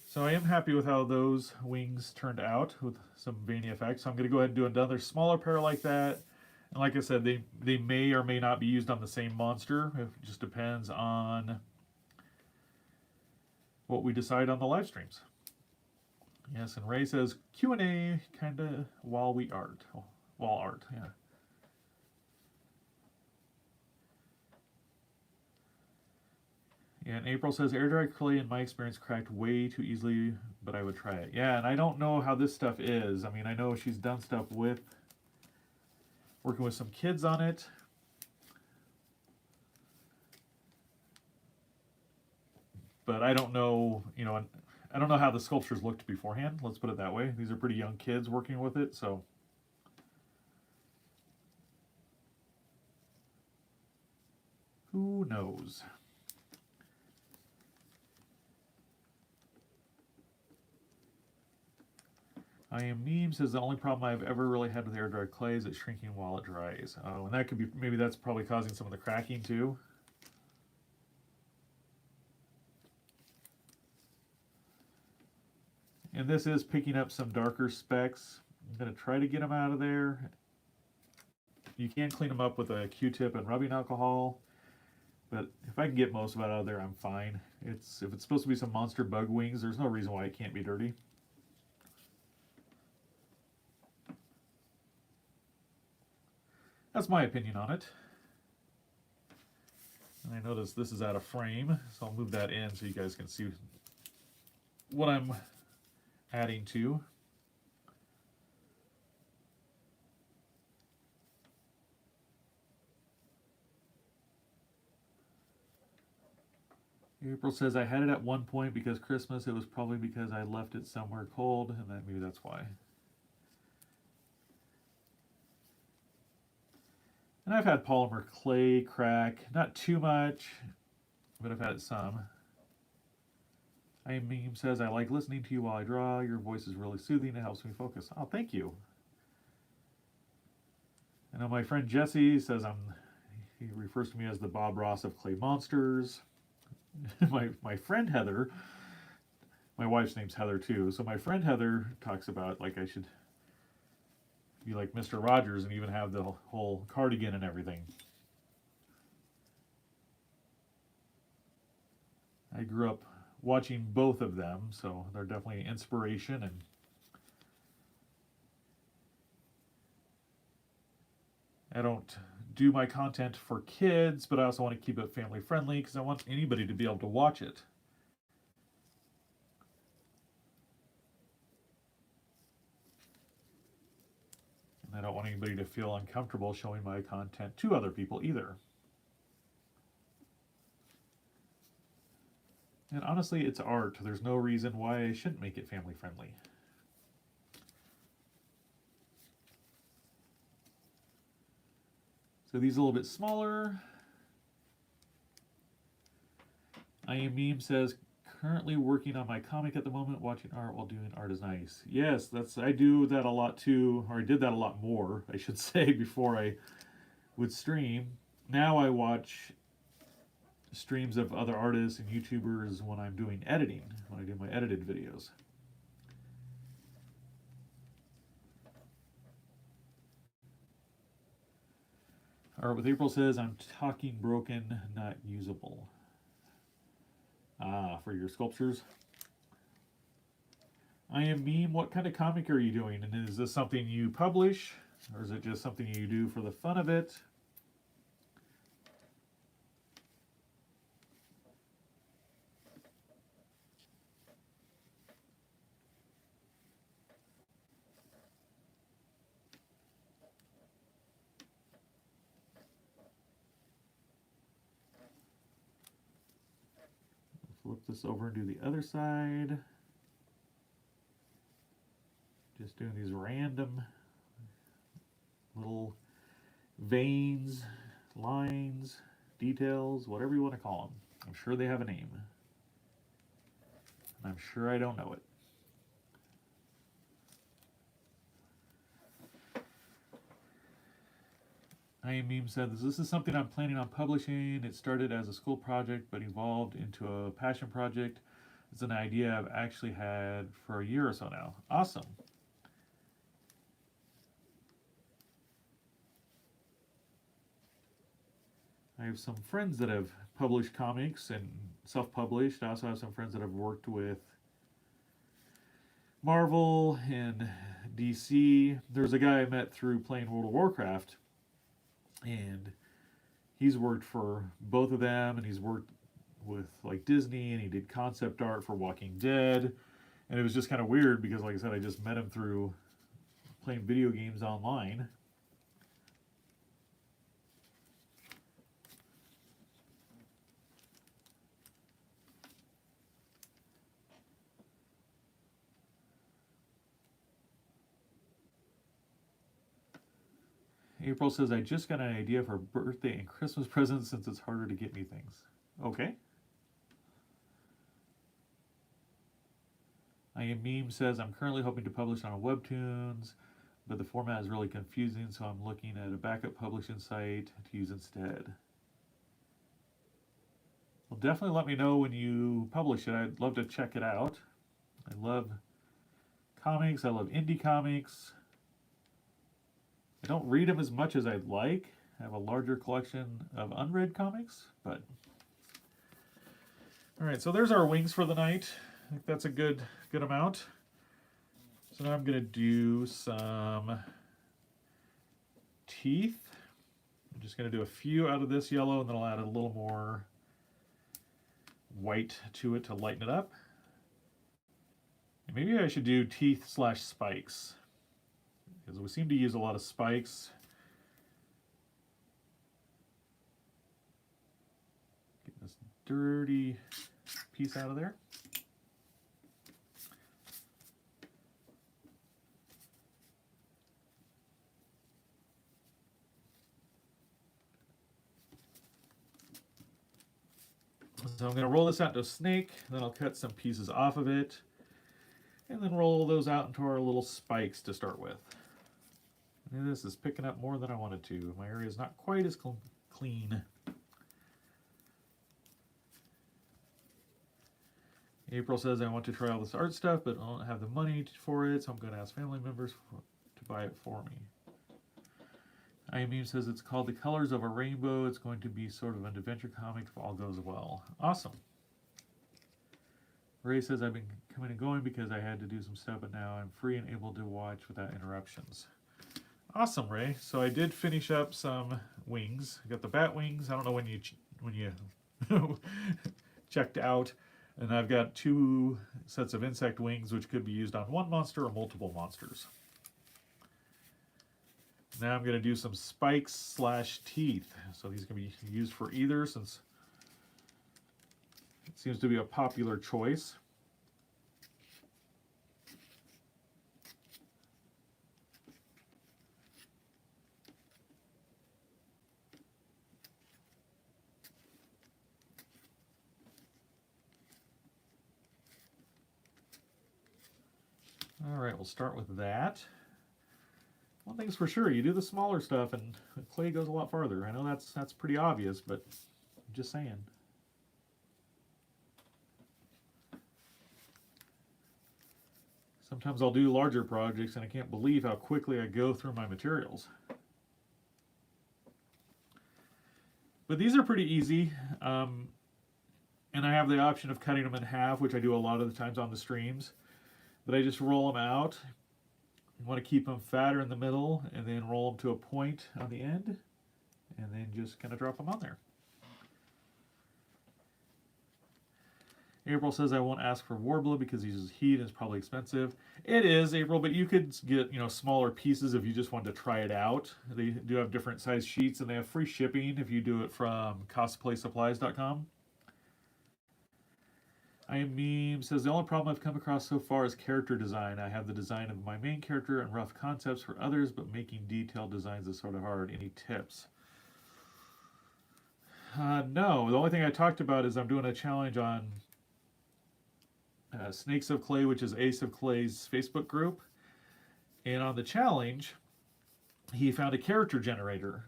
So I am happy with how those wings turned out with some veiny effects. So I'm going to go ahead and do another smaller pair like that. And like I said, they may or may not be used on the same monster. It just depends on what we decide on the live streams. Yes, and Ray says Q&A kind of while art, yeah. And April says air dry clay in my experience cracked way too easily, but I would try it. Yeah, and I don't know how this stuff is. I mean, I know she's done stuff with working with some kids on it. But I don't know, I don't know how the sculptures looked beforehand. Let's put it that way. These are pretty young kids working with it, so. Who knows? I am meme says the only problem I've ever really had with air dried clay is it's shrinking while it dries. Oh, and that could be, maybe that's probably causing some of the cracking too. And this is picking up some darker specks. I'm going to try to get them out of there. You can clean them up with a Q-tip and rubbing alcohol, but if I can get most of it out of there, I'm fine. If it's supposed to be some monster bug wings, there's no reason why it can't be dirty. That's my opinion on it. And I notice this is out of frame, so I'll move that in so you guys can see what I'm adding to. April says I had it at one point because Christmas. It was probably because I left it somewhere cold, and then maybe that's why. And I've had polymer clay crack, not too much, but I've had it some. I Meme says, I like listening to you while I draw. Your voice is really soothing. It helps me focus. Oh, thank you. I know my friend Jesse says he refers to me as the Bob Ross of clay monsters. my friend Heather, my wife's name's Heather too, so my friend Heather talks about like I should be like Mr. Rogers and even have the whole cardigan and everything. I grew up watching both of them, so they're definitely an inspiration. And I don't do my content for kids, but I also want to keep it family friendly because I want anybody to be able to watch it. I don't want anybody to feel uncomfortable showing my content to other people either. And honestly, it's art. There's no reason why I shouldn't make it family friendly. So these are a little bit smaller. I Am Meme says, currently working on my comic at the moment, watching art while doing art is nice. Yes, I do that a lot too, or I did that a lot more, I should say, before I would stream. Now I watch streams of other artists and YouTubers when I'm doing editing, when I do my edited videos. Art with April says, I'm talking broken, not usable. Ah, for your sculptures. I am Meme, what kind of comic are you doing? And is this something you publish, or is it just something you do for the fun of it? Flip this over and do the other side. Just doing these random little veins, lines, details, whatever you want to call them. I'm sure they have a name. And I'm sure I don't know it. I Am Meme said, this is something I'm planning on publishing. It started as a school project, but evolved into a passion project. It's an idea I've actually had for a year or so now. Awesome. I have some friends that have published comics and self-published. I also have some friends that have worked with Marvel and DC. There's a guy I met through playing World of Warcraft, and he's worked for both of them, and he's worked with like Disney, and he did concept art for Walking Dead. And it was just kind of weird because, like I said, I just met him through playing video games online. April says, I just got an idea for birthday and Christmas presents since it's harder to get me things. Okay. I Am Meme says, I'm currently hoping to publish on a Webtoons, but the format is really confusing, so I'm looking at a backup publishing site to use instead. Well, definitely let me know when you publish it. I'd love to check it out. I love comics. I love indie comics. I don't read them as much as I'd like. I have a larger collection of unread comics, but... Alright, so there's our wings for the night. I think that's a good amount. So now I'm going to do some teeth. I'm just going to do a few out of this yellow, and then I'll add a little more white to it to lighten it up. And maybe I should do teeth / spikes, because we seem to use a lot of spikes. Get this dirty piece out of there. So I'm going to roll this out into a snake, then I'll cut some pieces off of it, and then roll those out into our little spikes to start with. And this is picking up more than I wanted to. My area is not quite as clean. April says, I want to try all this art stuff, but I don't have the money for it, so I'm going to ask family members to buy it for me. IME says it's called The Colors of a Rainbow. It's going to be sort of an adventure comic if all goes well. Awesome. Ray says, I've been coming and going because I had to do some stuff, but now I'm free and able to watch without interruptions. Awesome, Ray. So I did finish up some wings. I got the bat wings. I don't know when you checked out. And I've got 2 sets of insect wings, which could be used on one monster or multiple monsters. Now I'm going to do some spikes / teeth. So these can be used for either, since it seems to be a popular choice. All right, we'll start with that. One thing's for sure, you do the smaller stuff and the clay goes a lot farther. I know that's pretty obvious, but I'm just saying. Sometimes I'll do larger projects and I can't believe how quickly I go through my materials. But these are pretty easy, and I have the option of cutting them in half, which I do a lot of the times on the streams. but I just roll them out. You want to keep them fatter in the middle and then roll them to a point on the end and then just kind of drop them on there. April says I won't ask for Warbler because he uses heat and it's probably expensive. It is, April, but you could get, you know, smaller pieces if you just wanted to try it out. They do have different size sheets and they have free shipping if you do it from cosplaysupplies.com. I Am Meme says the only problem I've come across so far is character design. I have the design of my main character and rough concepts for others, but making detailed designs is sort of hard. Any tips? No, the only thing I talked about is I'm doing a challenge on Snakes of Clay, which is Ace of Clay's Facebook group. And on the challenge, he found a character generator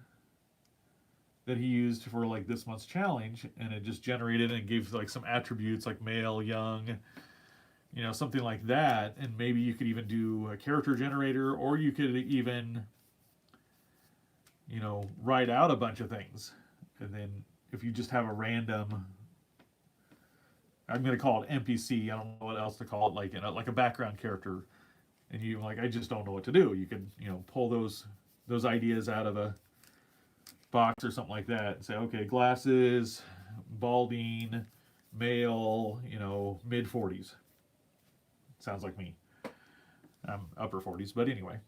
that he used for like this month's challenge, and it just generated and gave like some attributes like male, young, you know, something like that. And maybe you could even do a character generator, or you could even, you know, write out a bunch of things. And then if you just have a random, I'm going to call it NPC, I don't know what else to call it, like, you know, like a background character, and you like, I just don't know what to do. You can, you know, pull those ideas out of a box or something like that and say, okay, glasses, balding, male, you know, mid 40s. Sounds like me. I'm upper 40s, but anyway.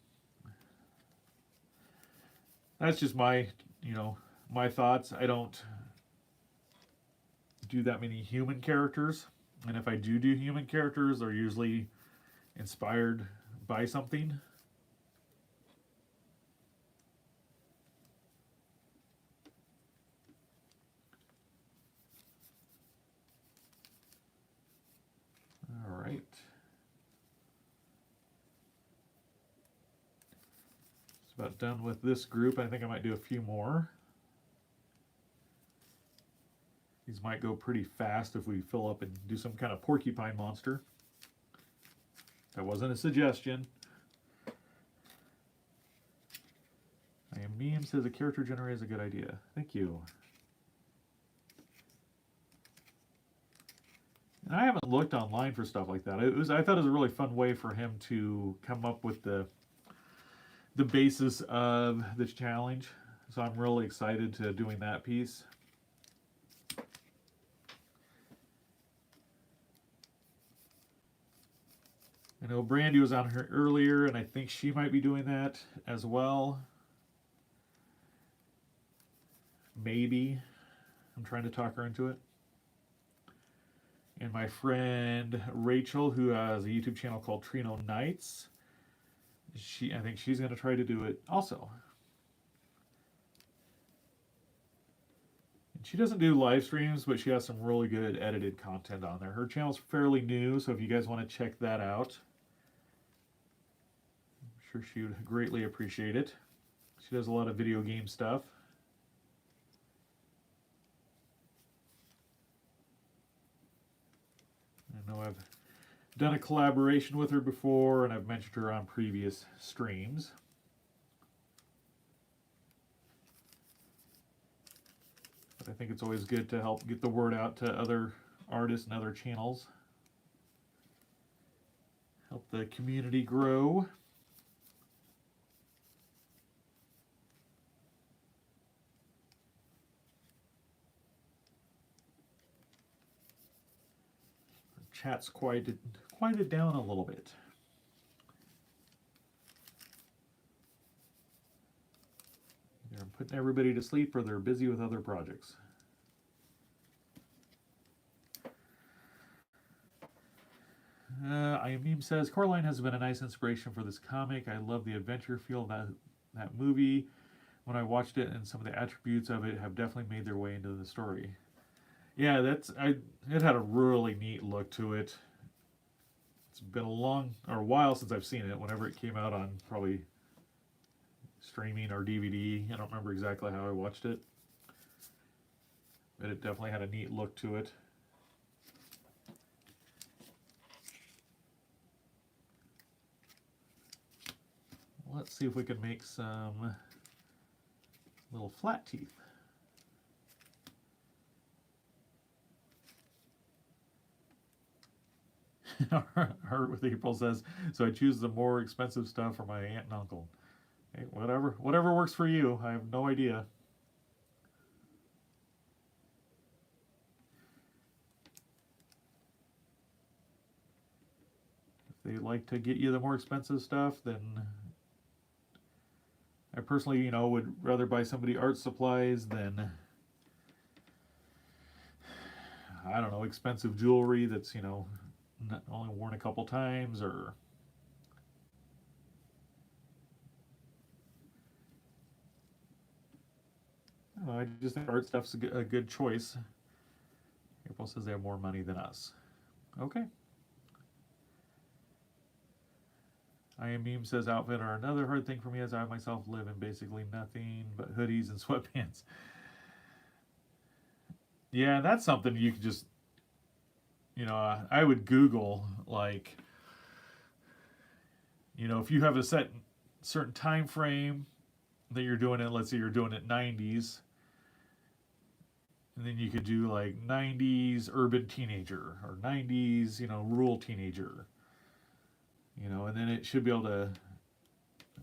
That's just my, you know, my thoughts. I don't do that many human characters, and if I do human characters, they're usually inspired by something. All right. It's about done with this group. I think I might do a few more. These might go pretty fast if we fill up and do some kind of porcupine monster. That wasn't a suggestion. I Am Meme says a character generator is a good idea. Thank you. And I haven't looked online for stuff like that. I thought it was a really fun way for him to come up with the basis of this challenge. So I'm really excited to doing that piece. I know Brandy was on here earlier, and I think she might be doing that as well. Maybe. I'm trying to talk her into it. And my friend Rachel, who has a YouTube channel called Trino Nights, I think she's going to try to do it also. And she doesn't do live streams, but she has some really good edited content on there. Her channel's fairly new, so if you guys want to check that out, I'm sure she would greatly appreciate it. She does a lot of video game stuff. I know I've done a collaboration with her before, and I've mentioned her on previous streams. But I think it's always good to help get the word out to other artists and other channels. Help the community grow. Chat's quieted down a little bit. They're putting everybody to sleep, or they're busy with other projects. I Am Meme says Coraline has been a nice inspiration for this comic. I love the adventure feel of that movie. When I watched it, and some of the attributes of it have definitely made their way into the story. Yeah, it had a really neat look to it. It's been a while since I've seen it. Whenever it came out on probably streaming or DVD, I don't remember exactly how I watched it, but it definitely had a neat look to it. Let's see if we can make some little flat teeth. Heart with April says, so I choose the more expensive stuff for my aunt and uncle. Hey, whatever works for you. I have no idea. If they like to get you the more expensive stuff, then I personally, would rather buy somebody art supplies than, I don't know, expensive jewelry that's, not only worn a couple times, or I don't know, I just think art stuff's a good choice. April says they have more money than us. Okay. I am Meme says outfit are another hard thing for me, as I myself live in basically nothing but hoodies and sweatpants. Yeah, that's something you could just, I would Google, like, if you have a certain time frame that you're doing it, let's say you're doing it 90s, and then you could do like 90s urban teenager or 90s, rural teenager, and then it should be able to,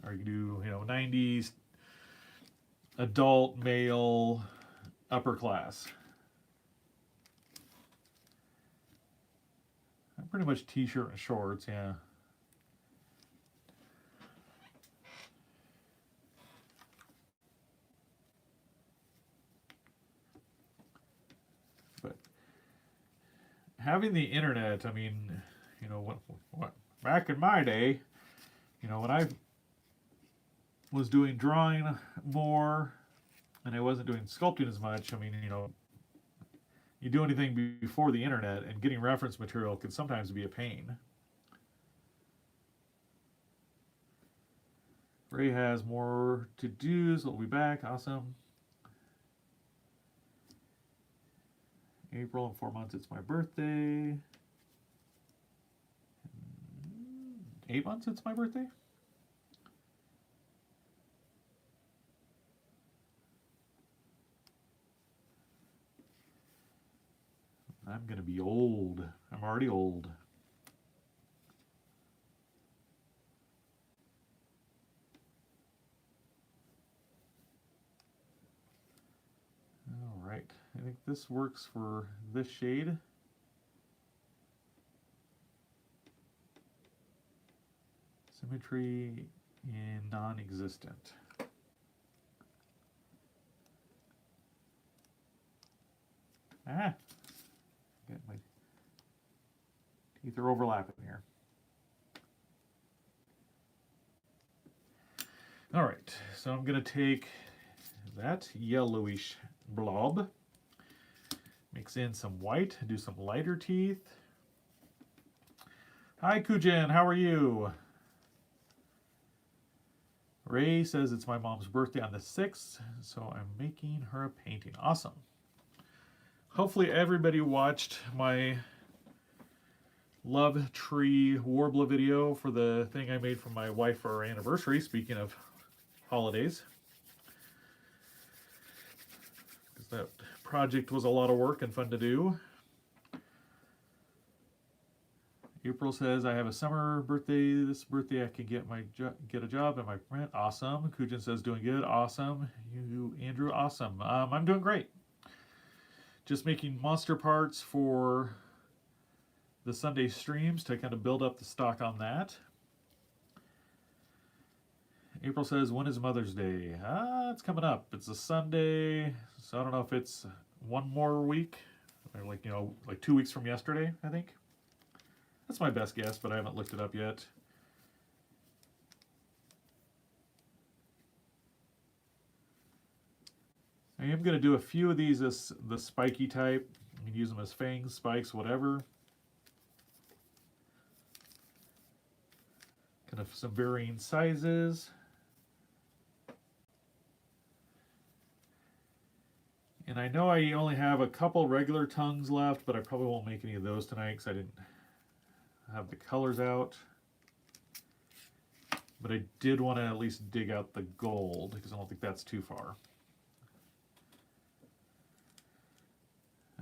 or you can do, 90s adult male upper class. Pretty much t-shirt and shorts, yeah. But having the internet, I mean, what back in my day, when I was doing drawing more and I wasn't doing sculpting as much, I mean, you do anything before the internet, and getting reference material can sometimes be a pain. Ray has more to do, so we'll be back. Awesome. April, in 4 months, it's my birthday. 8 months, it's my birthday. I'm going to be old. I'm already old. All right. I think this works for this shade. Symmetry in non-existent. Ah! My teeth are overlapping here. All right, so I'm going to take that yellowish blob, mix in some white, do some lighter teeth. Hi, Kujin, how are you? Ray says it's my mom's birthday on the 6th, so I'm making her a painting. Awesome. Hopefully everybody watched my love tree warbler video for the thing I made for my wife for our anniversary, speaking of holidays. Because that project was a lot of work and fun to do. April says, I have a summer birthday. This birthday I can get a job at my print. Awesome. Kujin says, doing good. Awesome. You, Andrew, awesome. I'm doing great. Just making monster parts for the Sunday streams to kind of build up the stock on that. April says, when is Mother's Day? It's coming up. It's a Sunday, so I don't know if it's one more week, or like 2 weeks from yesterday, I think. That's my best guess, but I haven't looked it up yet. I am going to do a few of these as the spiky type. You can use them as fangs, spikes, whatever. Kind of some varying sizes. And I know I only have a couple regular tongues left, but I probably won't make any of those tonight because I didn't have the colors out. But I did want to at least dig out the gold because I don't think that's too far.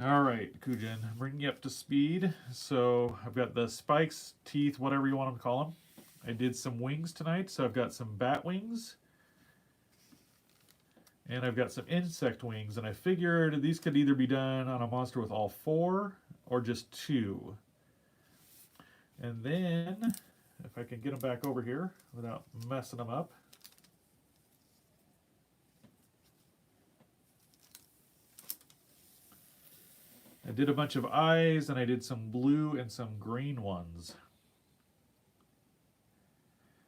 All right, Kujin, bringing you up to speed. So I've got the spikes, teeth, whatever you want them to call them. I did some wings tonight, so I've got some bat wings. And I've got some insect wings, and I figured these could either be done on a monster with all 4 or just 2. And then, if I can get them back over here without messing them up. I did a bunch of eyes, and I did some blue and some green ones.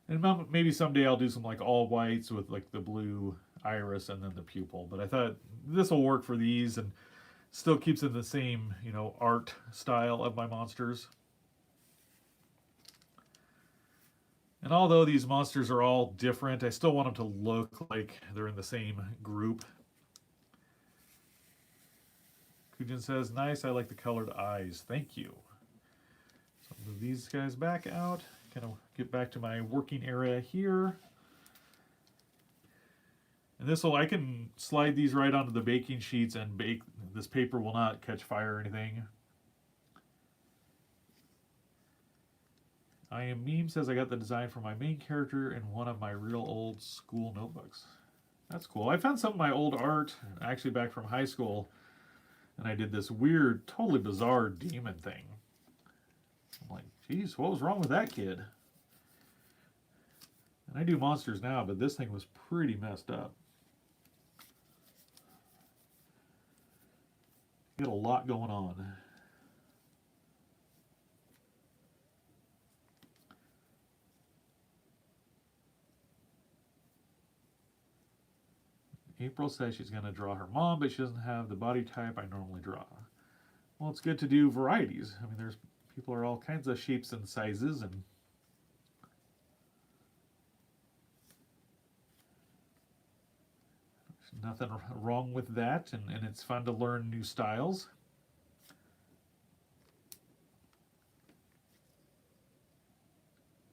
And maybe someday I'll do some like all whites with like the blue iris and then the pupil. But I thought this will work for these and still keeps in the same, you know, art style of my monsters. And although these monsters are all different, I still want them to look like they're in the same group. Kujin says, nice, I like the colored eyes. Thank you. So I'll move these guys back out. Kind of get back to my working area here. And this will, I can slide these right onto the baking sheets and bake. This paper will not catch fire or anything. I Am Meme says I got the design for my main character in one of my real old school notebooks. That's cool. I found some of my old art, actually back from high school, and I did this weird, totally bizarre demon thing. I'm like, geez, what was wrong with that kid? And I do monsters now, but this thing was pretty messed up. Got a lot going on. April says she's going to draw her mom, but she doesn't have the body type I normally draw. Well, it's good to do varieties. I mean, there's people are all kinds of shapes and sizes, and there's nothing wrong with that, and it's fun to learn new styles.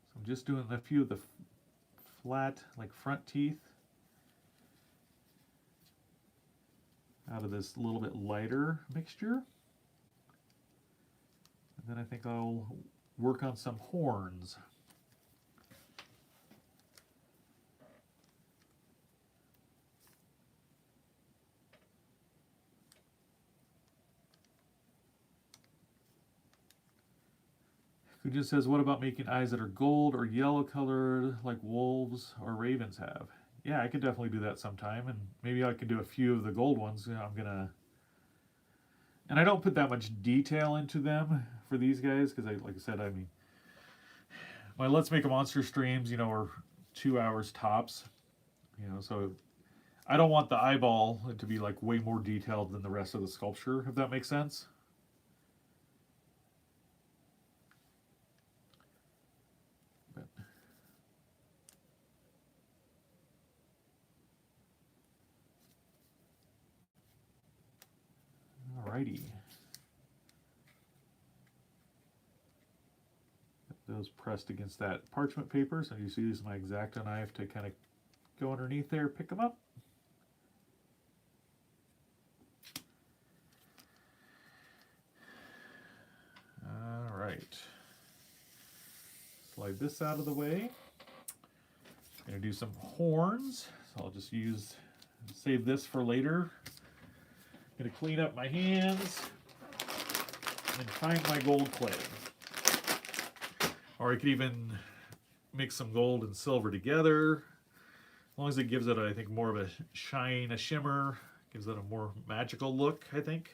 So I'm just doing a few of the flat, like front teeth out of this little bit lighter mixture. And then I think I'll work on some horns. Who just says, what about making eyes that are gold or yellow colored like wolves or ravens have? Yeah, I could definitely do that sometime, and maybe I could do a few of the gold ones. You know, I'm gonna, and I don't put that much detail into them for these guys because, like I said, I mean, my Let's Make a Monster streams, you know, are 2 hours tops, you know, so I don't want the eyeball to be like way more detailed than the rest of the sculpture, if that makes sense. Alrighty. Those pressed against that parchment paper, so you use my X-Acto knife to kind of go underneath there, pick them up. Alright. Slide this out of the way. I'm going to do some horns, so I'll just save this for later. I'm going to clean up my hands and find my gold clay. Or I could even mix some gold and silver together. As long as it gives it, I think, more of a shine, a shimmer. Gives it a more magical look, I think.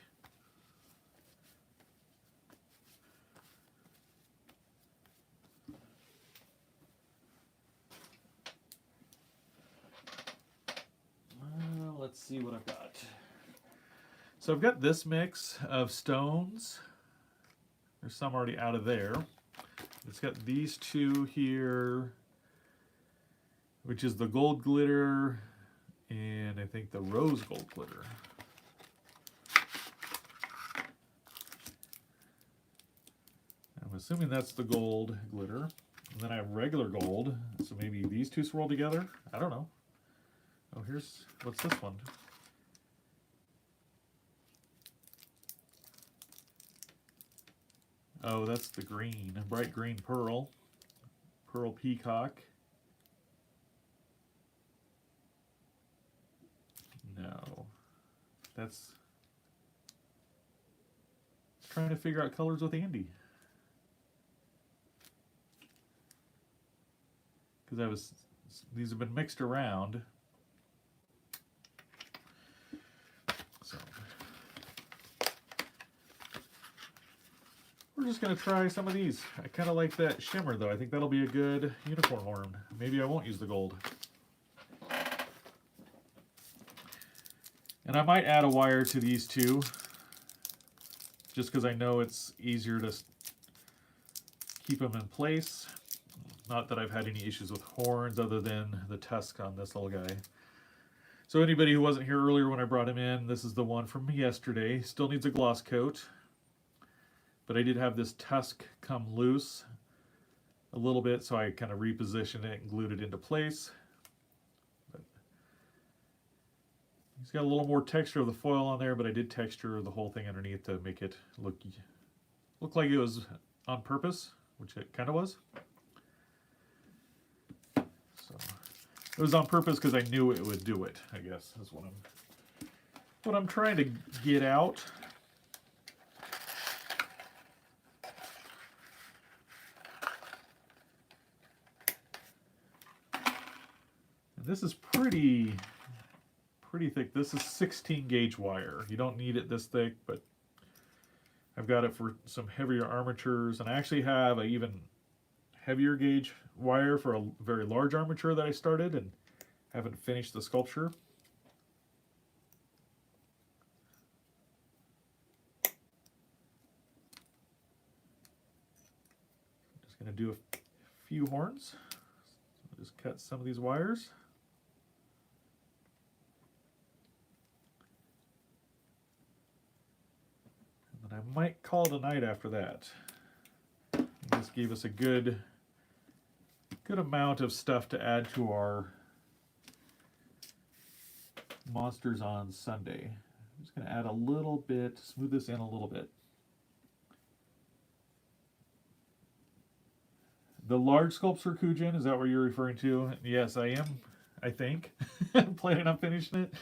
Let's see what I've got. So I've got this mix of stones. There's some already out of there. It's got these two here, which is the gold glitter and I think the rose gold glitter. I'm assuming that's the gold glitter. And then I have regular gold, so maybe these two swirl together. I don't know. Oh, what's this one? Oh, that's the green, bright green pearl. Pearl peacock. No. That's trying to figure out colors with Andy. Because these have been mixed around. So we're just going to try some of these. I kind of like that shimmer though. I think that'll be a good unicorn horn. Maybe I won't use the gold. And I might add a wire to these two, just because I know it's easier to keep them in place. Not that I've had any issues with horns other than the tusk on this little guy. So anybody who wasn't here earlier when I brought him in, this is the one from yesterday. Still needs a gloss coat. But I did have this tusk come loose a little bit, so I kind of repositioned it and glued it into place. But he's got a little more texture of the foil on there, but I did texture the whole thing underneath to make it look like it was on purpose, which it kind of was. So it was on purpose because I knew it would do it, I guess, is what I'm trying to get out. And this is pretty thick. This is 16 gauge wire. You don't need it this thick, but I've got it for some heavier armatures, and I actually have a even heavier gauge wire for a very large armature that I started and haven't finished the sculpture. I'm just going to do a few horns. So just cut some of these wires. And then I might call it a night after that. This gave us a good amount of stuff to add to our monsters on Sunday. I'm just going to add a little bit, smooth this in a little bit. The large sculpture Kujin, is that what you're referring to? Yes, I am, I think. I'm planning on finishing it.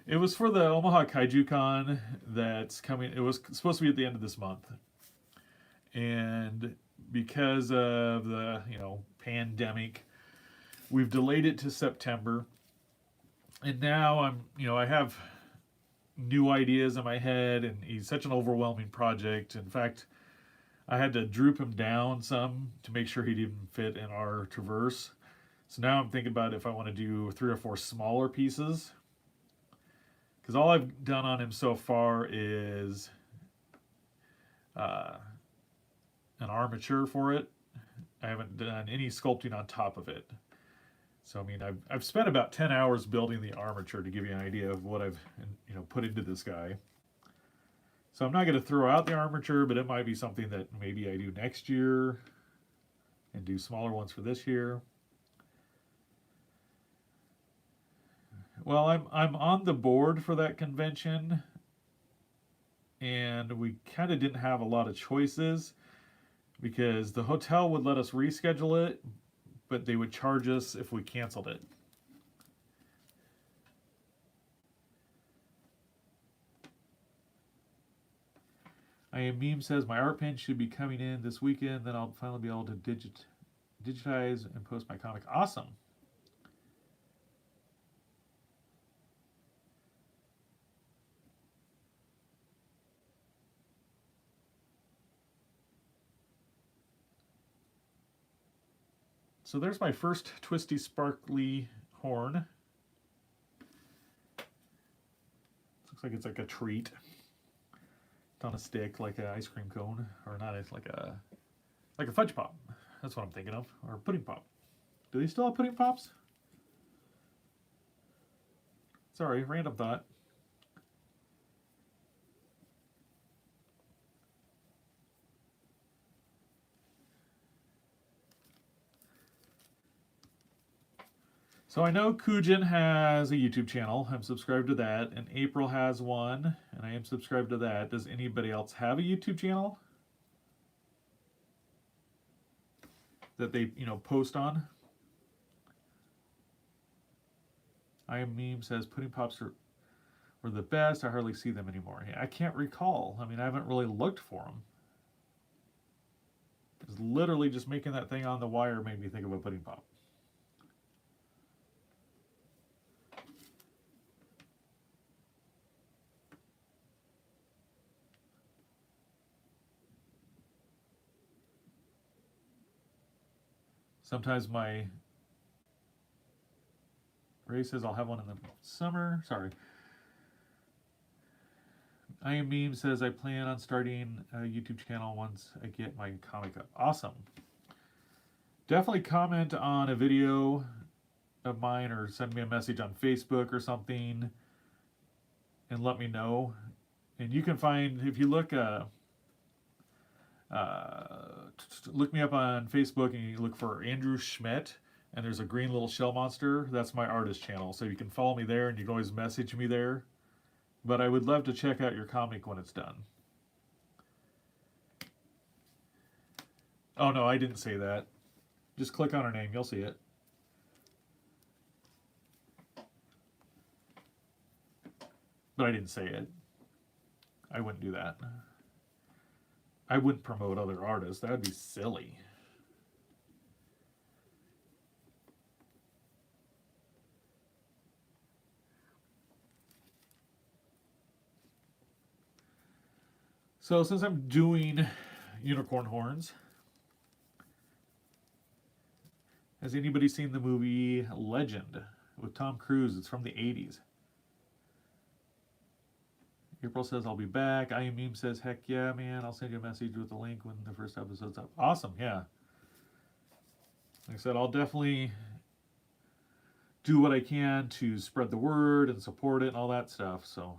It was for the Omaha Kaiju Con that's coming. It was supposed to be at the end of this month. And because of the, pandemic, we've delayed it to September. And now I have new ideas in my head, and he's such an overwhelming project. In fact, I had to droop him down some to make sure he'd even fit in our traverse. So now I'm thinking about if I want to do 3 or 4 smaller pieces. Because all I've done on him so far is an armature for it. I haven't done any sculpting on top of it. So, I mean, I've spent about 10 hours building the armature to give you an idea of what I've put into this guy. So I'm not going to throw out the armature, but it might be something that maybe I do next year and do smaller ones for this year. Well, I'm on the board for that convention, and we kind of didn't have a lot of choices because the hotel would let us reschedule it, but they would charge us if we canceled it. I am Meme says my art pen should be coming in this weekend, then I'll finally be able to digitize and post my comic. Awesome. So there's my first twisty sparkly horn. Looks like it's like a treat. It's on a stick like an ice cream cone, or not, it's like a fudge pop. That's what I'm thinking of, or pudding pop. Do they still have pudding pops? Sorry, random thought. So I know Kujin has a YouTube channel. I'm subscribed to that. And April has one, and I am subscribed to that. Does anybody else have a YouTube channel? that they, post on. I am Meme says pudding pops were the best. I hardly see them anymore. I can't recall. I mean, I haven't really looked for them. It's literally just making that thing on the wire made me think of a pudding pop. Sometimes my Ray says I'll have one in the summer. Sorry. I am Meme says I plan on starting a YouTube channel once I get my comic up. Awesome. Definitely comment on a video of mine or send me a message on Facebook or something and let me know. And you can find, if you look me up on Facebook and you look for Andrew Schmidt, and there's a green little shell monster. That's my artist channel. So you can follow me there and you can always message me there. But I would love to check out your comic when it's done. Oh no, I didn't say that. Just click on her name, you'll see it. But I didn't say it. I wouldn't do that. I wouldn't promote other artists. That would be silly. So since I'm doing unicorn horns, has anybody seen the movie Legend with Tom Cruise? It's from the 80s. April says I'll be back. I am Meme says heck yeah, man. I'll send you a message with the link when the first episode's up. Awesome, yeah. Like I said, I'll definitely do what I can to spread the word and support it and all that stuff, so.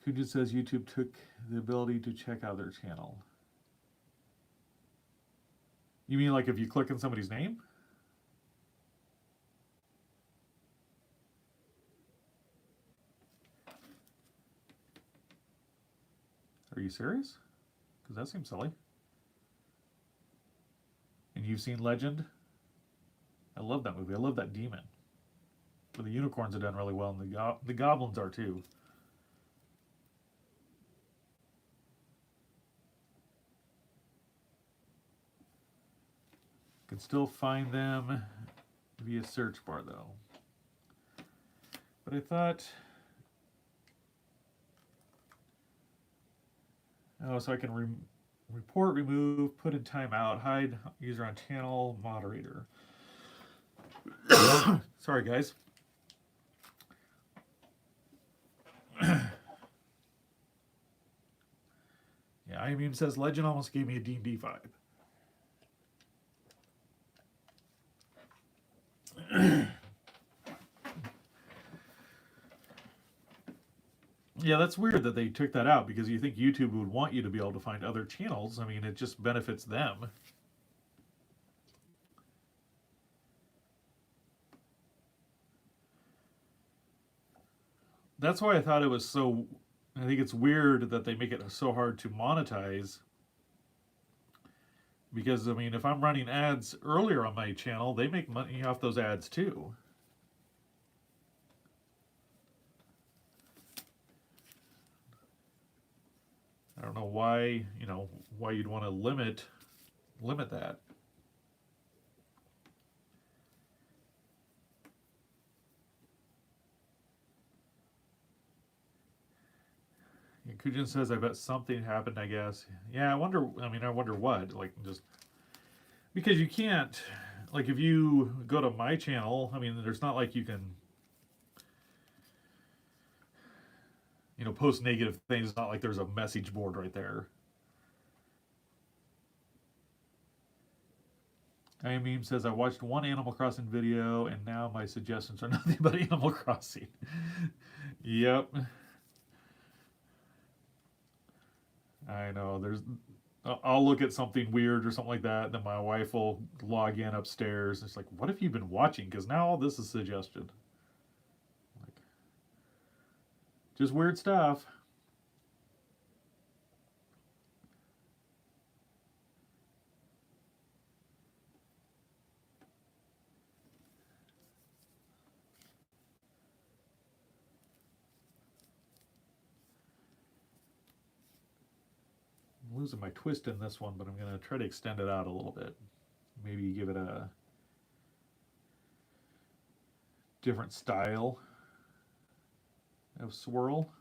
Kujin says YouTube took the ability to check out their channel. You mean like if you click on somebody's name? Are you serious? Because that seems silly. And you've seen Legend? I love that movie. I love that demon. But the unicorns have done really well, and the goblins are too. Can still find them via search bar though. But I thought, oh, so I can report, remove, put in timeout, hide user on channel, moderator. Sorry guys. Yeah, I mean, says Legend almost gave me a D&D vibe. Yeah, that's weird that they took that out because you think YouTube would want you to be able to find other channels. I mean, it just benefits them. That's why I thought it was so, I think it's weird that they make it so hard to monetize. Because, I mean, if I'm running ads earlier on my channel, they make money off those ads too. I don't know why, why you'd want to limit that. And Kujin says, I bet something happened, I guess. Yeah, I wonder what, like, just, because you can't, like, if you go to my channel, I mean, there's not like you can, post negative things. It's not like there's a message board right there. I Meme says, I watched one Animal Crossing video, and now my suggestions are nothing but Animal Crossing. Yep. I know, I'll look at something weird or something like that, and then my wife will log in upstairs. It's like, what have you been watching? Because now all this is suggested. Just weird stuff. I'm losing my twist in this one, but I'm going to try to extend it out a little bit. Maybe give it a different style of swirl.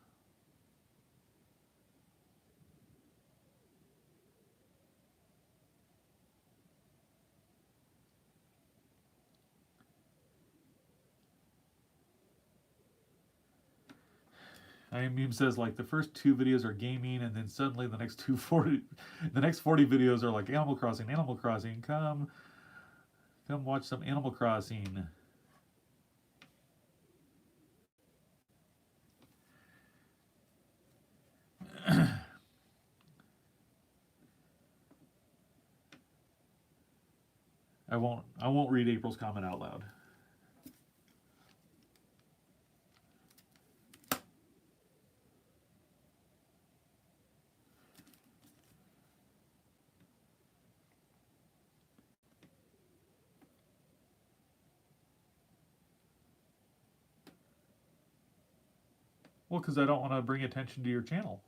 Meme says like the first 2 videos are gaming, and then suddenly the next 40 videos are like Animal Crossing. Animal Crossing, come watch some Animal Crossing. I won't read April's comment out loud. Well, because I don't want to bring attention to your channel.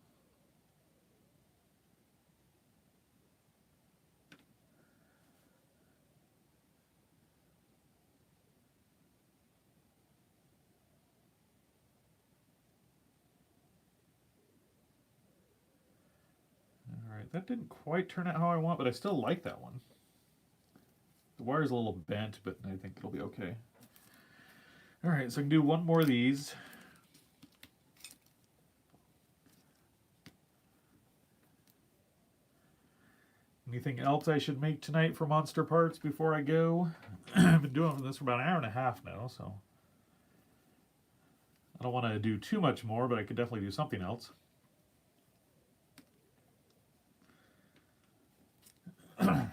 Alright, that didn't quite turn out how I want, but I still like that one. The wire's a little bent, but I think it'll be okay. Alright, so I can do one more of these. Anything else I should make tonight for Monster Parts before I go? I've been doing this for about an hour and a half now, so I don't want to do too much more, but I could definitely do something else. A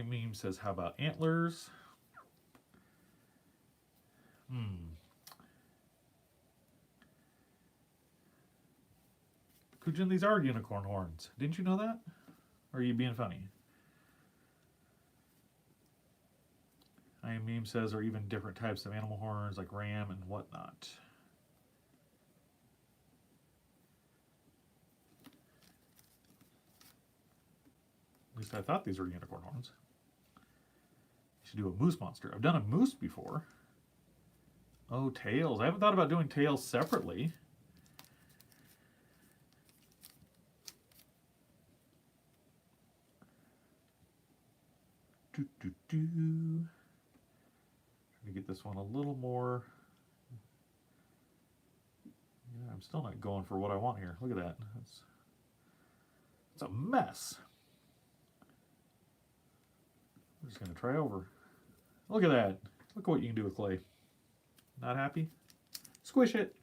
meme says, how about antlers? Kujin, these are unicorn horns. Didn't you know that? Or are you being funny? Meme says, or even different types of animal horns like ram and whatnot. At least I thought these were unicorn horns. You should do a moose monster. I've done a moose before. Oh, tails. I haven't thought about doing tails separately. Trying to get this one a little more. Yeah, I'm still not going for what I want here. Look at that. It's a mess. I'm just going to try over. Look at that. Look at what you can do with clay. Not happy? Squish it.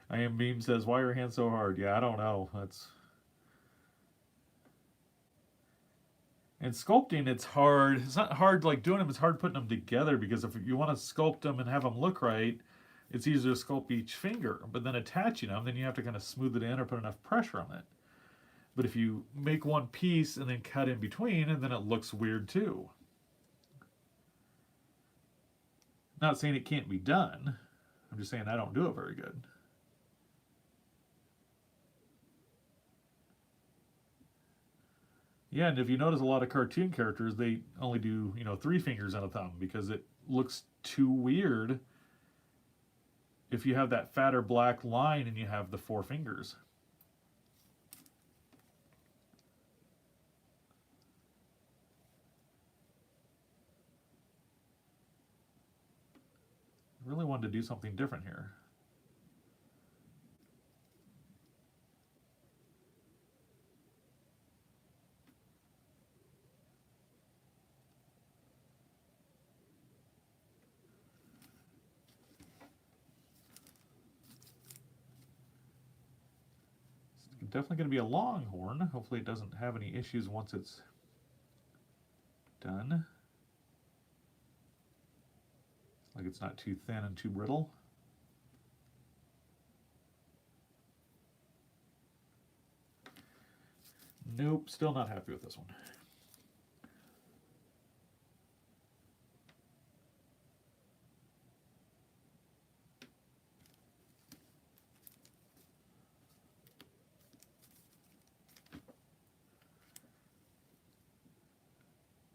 I am Beam says, why are your hands so hard? Yeah, I don't know. And sculpting, it's hard. It's not hard like doing them, it's hard putting them together, because if you want to sculpt them and have them look right, it's easier to sculpt each finger. But then attaching them, then you have to kind of smooth it in or put enough pressure on it. But if you make one piece and then cut in between, and then it looks weird too. Not saying it can't be done. I'm just saying I don't do it very good. Yeah, and if you notice a lot of cartoon characters, they only do, 3 fingers and a thumb, because it looks too weird if you have that fatter black line and you have the 4 fingers. I really wanted to do something different here. definitely going to be a long horn. Hopefully it doesn't have any issues once it's done. Like it's not too thin and too brittle. Nope, still not happy with this one.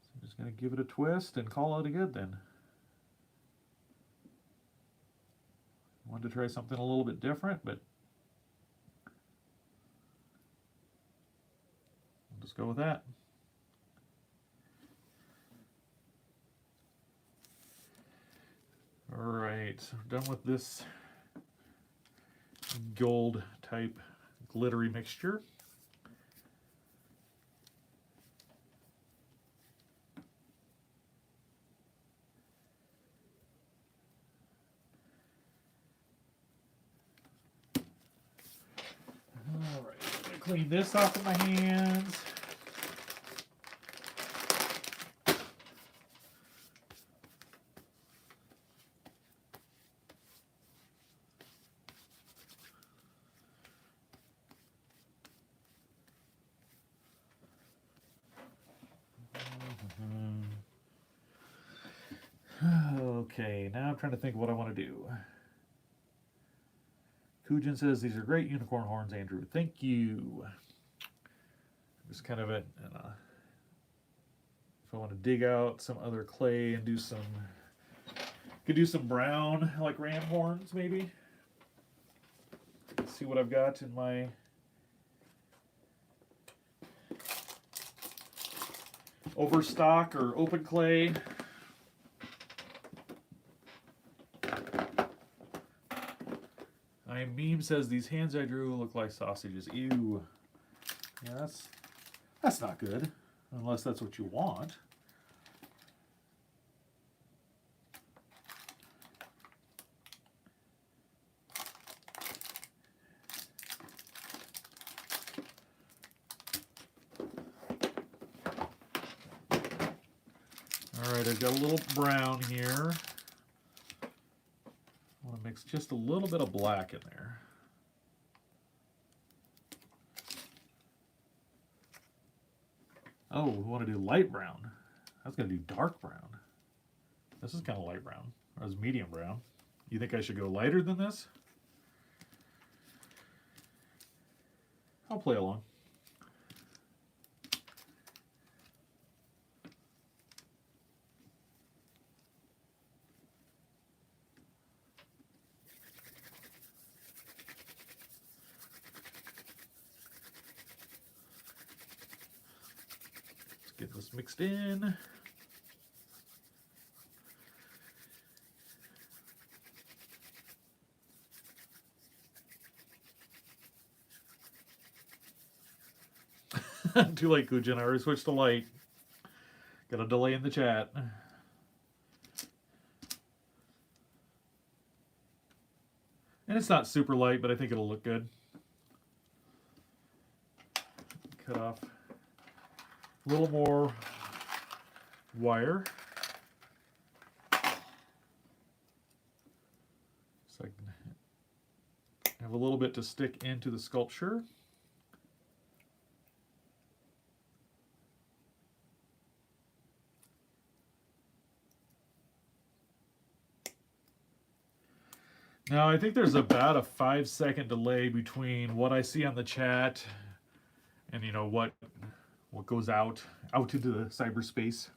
So I'm just going to give it a twist and call it a good then. I wanted to try something a little bit different, but we'll just go with that. All right, so we're done with this gold type glittery mixture. All right, I'm gonna clean this off of my hands. Okay, now I'm trying to think what I want to do. Kujin says, these are great unicorn horns, Andrew. Thank you. Just kind of if I want to dig out some other clay and do some, could do some brown, like ram horns maybe. Let's see what I've got in my overstock or open clay. Meme says these hands I drew look like sausages. Ew. Yeah, that's not good, unless that's what you want. All right, I've got a little brown here. I want to mix just a little bit of black in there. Oh, we want to do light brown. I was going to do dark brown. This is kind of light brown. Or it's medium brown. You think I should go lighter than this? I'll play along. Get this mixed in. Too late, Kujin. I already switched to light. Got a delay in the chat. And it's not super light, but I think it'll look good. Cut off a little more wire. So I can have a little bit to stick into the sculpture. Now I think there's about a 5-second delay between what I see on the chat and what goes out into the cyberspace.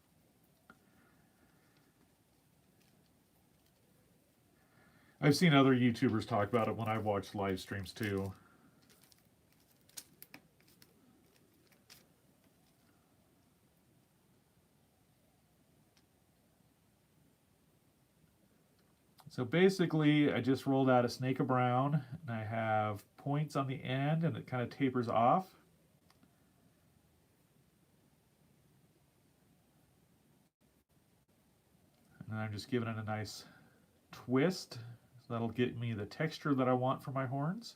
I've seen other YouTubers talk about it when I've watched live streams too. So basically, I just rolled out a snake of brown, and I have points on the end, and it kind of tapers off. And I'm just giving it a nice twist, so that'll get me the texture that I want for my horns.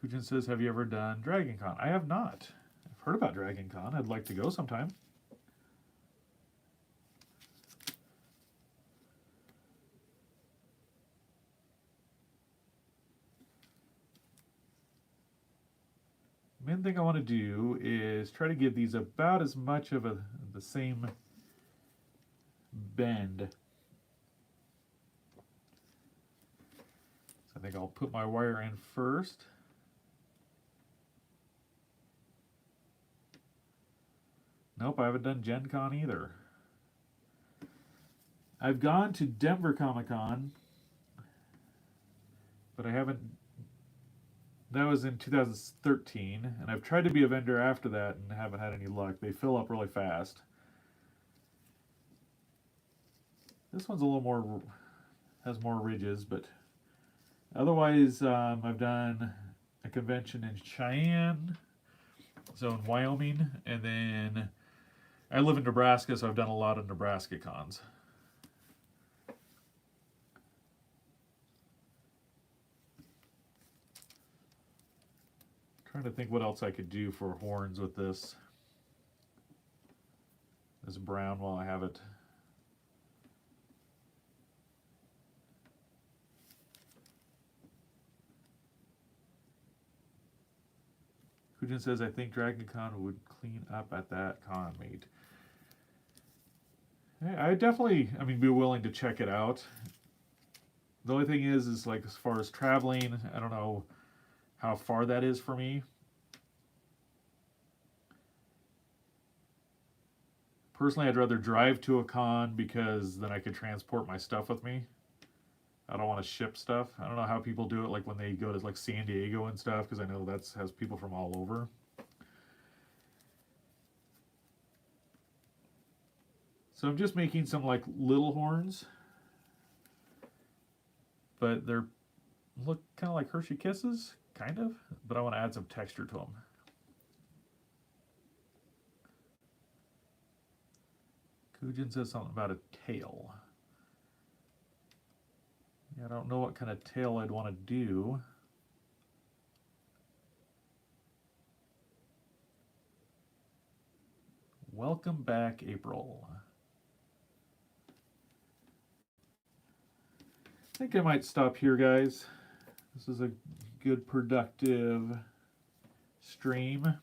Kujin says, have you ever done Dragon Con? I have not. I've heard about Dragon Con. I'd like to go sometime. Main thing I want to do is try to give these about as much of the same bend. So I think I'll put my wire in first. Nope, I haven't done Gen Con either. I've gone to Denver Comic Con, but I haven't. That was in 2013, and I've tried to be a vendor after that and haven't had any luck. They fill up really fast. This one's a little more, has more ridges, but otherwise I've done a convention in Cheyenne, so in Wyoming, and then I live in Nebraska, so I've done a lot of Nebraska cons. Trying to think what else I could do for horns with this brown while I have it. Kujin says, I think Dragon Con would clean up at that con, mate. I definitely, be willing to check it out. The only thing is like as far as traveling, I don't know how far that is for me. Personally, I'd rather drive to a con because then I could transport my stuff with me. I don't want to ship stuff. I don't know how people do it, like when they go to like San Diego and stuff, because I know that has people from all over. So I'm just making some like little horns, but they're look kind of like Hershey Kisses, kind of, but I want to add some texture to them. Kujin says something about a tail. I don't know what kind of tail I'd want to do. Welcome back, April. I think I might stop here, guys. This is a good, productive stream.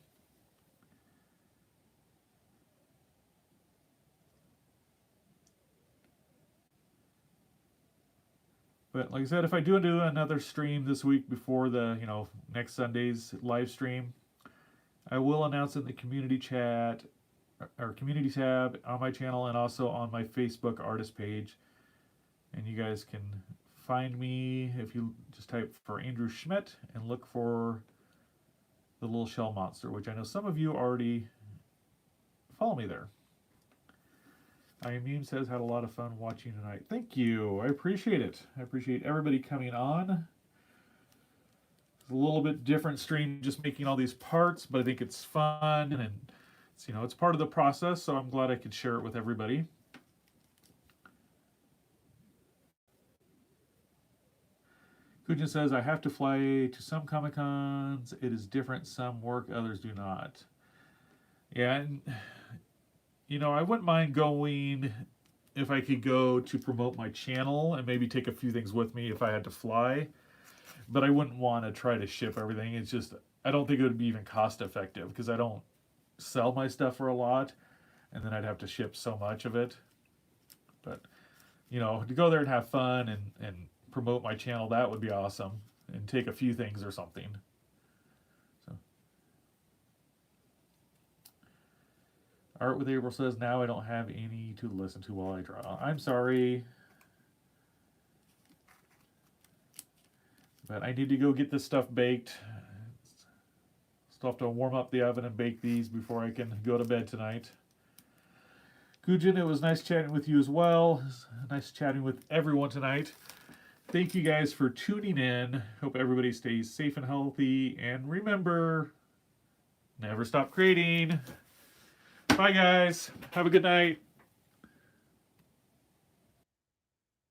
But like I said, if I do another stream this week before the, next Sunday's live stream, I will announce in the community chat or community tab on my channel and also on my Facebook artist page. And you guys can find me if you just type for Andrew Schmidt and look for the little shell monster, which I know some of you already follow me there. Immune says, had a lot of fun watching tonight. Thank you. I appreciate it. I appreciate everybody coming on. It's a little bit different stream, just making all these parts, but I think it's fun and it's, it's part of the process, so I'm glad I could share it with everybody. Kujin says, I have to fly to some Comic-Cons. It is different. Some work, others do not. Yeah, and I wouldn't mind going if I could go to promote my channel and maybe take a few things with me if I had to fly. But I wouldn't want to try to ship everything. It's just, I don't think it would be even cost effective because I don't sell my stuff for a lot. And then I'd have to ship so much of it. But, to go there and have fun and promote my channel, that would be awesome. And take a few things or something. Art with April says, now I don't have any to listen to while I draw. I'm sorry. But I need to go get this stuff baked. Still have to warm up the oven and bake these before I can go to bed tonight. Kujin, it was nice chatting with you as well. Nice chatting with everyone tonight. Thank you guys for tuning in. Hope everybody stays safe and healthy. And remember, never stop creating. Bye, guys. Have a good night.